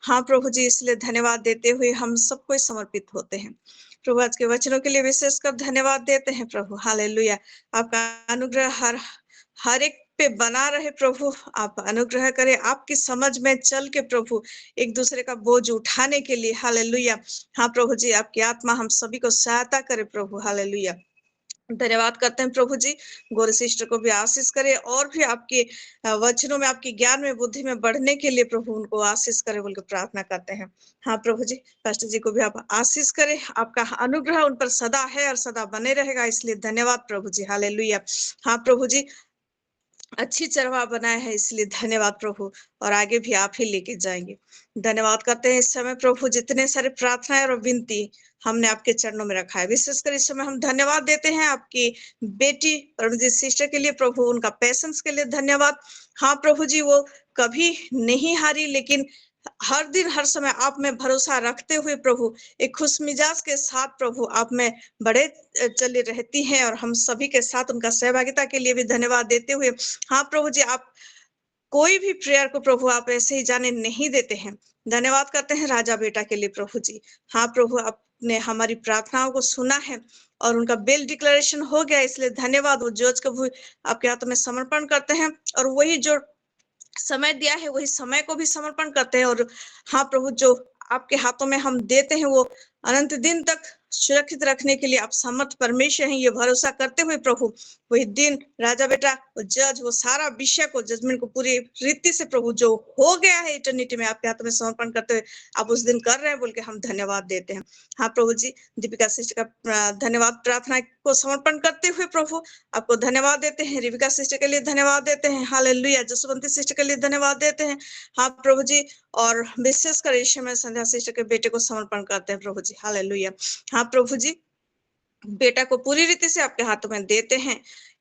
हाँ प्रभु जी, इसलिए धन्यवाद देते हुए हम सबको समर्पित होते हैं प्रभु। आज के वचनों के लिए विशेषकर धन्यवाद देते हैं प्रभु। हालेलुया। आपका अनुग्रह हर एक पे बना रहे प्रभु। आप अनुग्रह करें आपकी समझ में चल के प्रभु एक दूसरे का बोझ उठाने के लिए। हालेलुया। हाँ प्रभु जी, आपकी आत्मा हम सभी को सहायता करे प्रभु। हालेलुया। धन्यवाद करते हैं प्रभु जी। गौरी सिस्टर को भी आशीष करे और भी आपके वचनों में, आपके ज्ञान में, बुद्धि में बढ़ने के लिए प्रभु उनको आशीष करे बोल के प्रार्थना करते हैं। हाँ प्रभु जी, पास्टर जी को भी आप आशीष करें। आपका अनुग्रह उन पर सदा है और सदा बने रहेगा, इसलिए धन्यवाद प्रभु जी। हालेलुया। हाँ प्रभु जी, अच्छी चरवाह बनाए है, इसलिए धन्यवाद प्रभु, और आगे भी आप ही लेके जाएंगे। धन्यवाद करते हैं इस समय प्रभु, जितने सारे प्रार्थनाएं और विनती हमने आपके चरणों में रखा है। विशेषकर इस समय हम धन्यवाद देते हैं आपकी बेटी परमजीत सिस्टर के लिए प्रभु, उनका पेशेंस के लिए धन्यवाद। हाँ प्रभु जी, वो कभी नहीं हारी, लेकिन हर दिन हर समय आप में भरोसा रखते हुए प्रभु एक खुश मिजाज के साथ प्रभु आप में बड़े चले रहती हैं, और हम सभी के साथ उनका सहभागिता के लिए भी धन्यवाद देते हुए। हाँ प्रभु जी, आप कोई भी प्रेयर को प्रभु आप ऐसे ही जाने नहीं देते हैं। धन्यवाद करते हैं राजा बेटा के लिए प्रभु जी। हाँ प्रभु, आपने हमारी प्रार्थनाओं को सुना है और उनका बिल डिक्लेरेशन हो गया, इसलिए धन्यवाद। वो जज को भी आपके हाथों में समर्पण करते हैं, और वही जो समय दिया है वही समय को भी समर्पण करते हैं। और हाँ प्रभु, जो आपके हाथों में हम देते हैं वो अनंत दिन तक सुरक्षित रखने के लिए आप समर्थ परमेश्वर हैं, ये भरोसा करते हुए प्रभु वही दिन राजा बेटा, वो जज, वो सारा विषय को, जजमेंट को पूरी रीति से प्रभु जो हो गया है इटर्निटी में आपके हाथों में समर्पण करते हुए आप उस दिन कर रहे हैं बोल के हम धन्यवाद देते हैं। हाँ प्रभु जी, दीपिका सिस्टर का धन्यवाद प्रार्थना को समर्पण करते हुए प्रभु आपको धन्यवाद देते हैं। रिविका सिस्टर के लिए धन्यवाद देते हैं। हालेलुया। जसवंती सिस्टर के लिए धन्यवाद देते हैं। हाँ प्रभु जी, और विशेषकर यीशु में संध्या सिस्टर के बेटे को समर्पण करते हैं प्रभु जी। हालेलुया। हाँ प्रभु जी, बेटा को पूरी रीति से आपके हाथों में देते हैं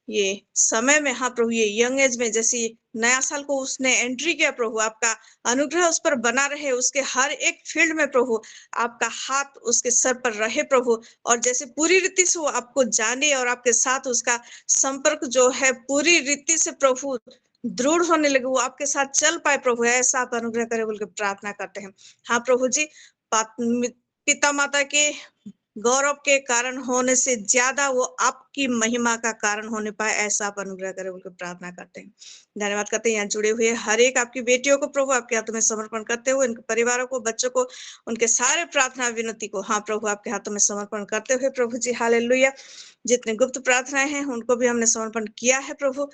ये समय में। हाँ प्रभु, ये यंग एज में जैसे नया साल को उसने एंट्री किया प्रभु, आपका अनुग्रह उस पर बना रहे, उसके हर एक फील्ड में प्रभु आपका हाथ उसके सर पर रहे प्रभु, और जैसे पूरी रीति से वो आपको जाने और आपके साथ उसका संपर्क जो है पूरी रीति से प्रभु दृढ़ होने लगे, वो आपके साथ चल पाए प्रभु, ऐसा आप अनुग्रह करे बोल के प्रार्थना करते हैं। हाँ प्रभु जी, पिता माता के गौरव के कारण होने से ज्यादा वो आपकी महिमा का कारण होने पाए, ऐसा आप अनुग्रह करें, उनको प्रार्थना करते हैं। धन्यवाद करते हैं यहाँ जुड़े हुए हर एक आपकी बेटियों को प्रभु आपके हाथों में समर्पण करते हुए, उनके परिवारों को, बच्चों को, उनके सारे प्रार्थना विनती को हाँ प्रभु आपके हाथों में समर्पण करते हुए प्रभु जी हालेलुया। जितने गुप्त प्रार्थनाएं हैं उनको भी हमने समर्पण किया है प्रभु।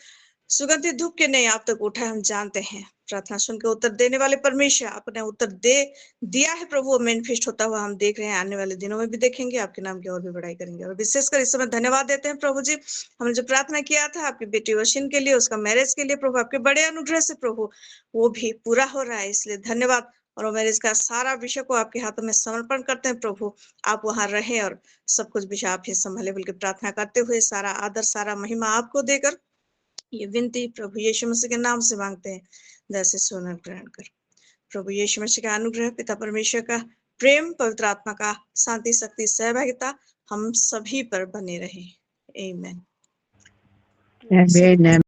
सुगंधित धूप के नहीं आप तक उठा, हम जानते हैं प्रार्थना सुन के उत्तर देने वाले परमेश्वर आपने उत्तर दे दिया है प्रभु, मैनिफेस्ट होता हुआ हम देख रहे हैं, आने वाले दिनों में भी देखेंगे, आपके नाम की और भी बड़ाई करेंगे। और विशेषकर इस समय धन्यवाद देते हैं प्रभु जी, हमने जो प्रार्थना किया था आपकी बेटी वशिन के लिए, उसका मैरिज के लिए प्रभु, आपके बड़े अनुग्रह से प्रभु वो भी पूरा हो रहा है, इसलिए धन्यवाद। और मैरिज का सारा विषय को आपके हाथों में समर्पण करते हैं प्रभु, आप वहां रहे और सब कुछ विषय आप ही संभाले, बल्कि प्रार्थना करते हुए सारा आदर सारा महिमा आपको देकर ये विनती प्रभु यीशु मसीह के नाम से मांगते हैं, जैसे सोना ग्रहण कर। प्रभु यीशु मसीह का अनुग्रह, पिता परमेश्वर का प्रेम, पवित्र आत्मा का शांति, शक्ति, सहभागिता हम सभी पर बने रहे। आमीन। आमीन।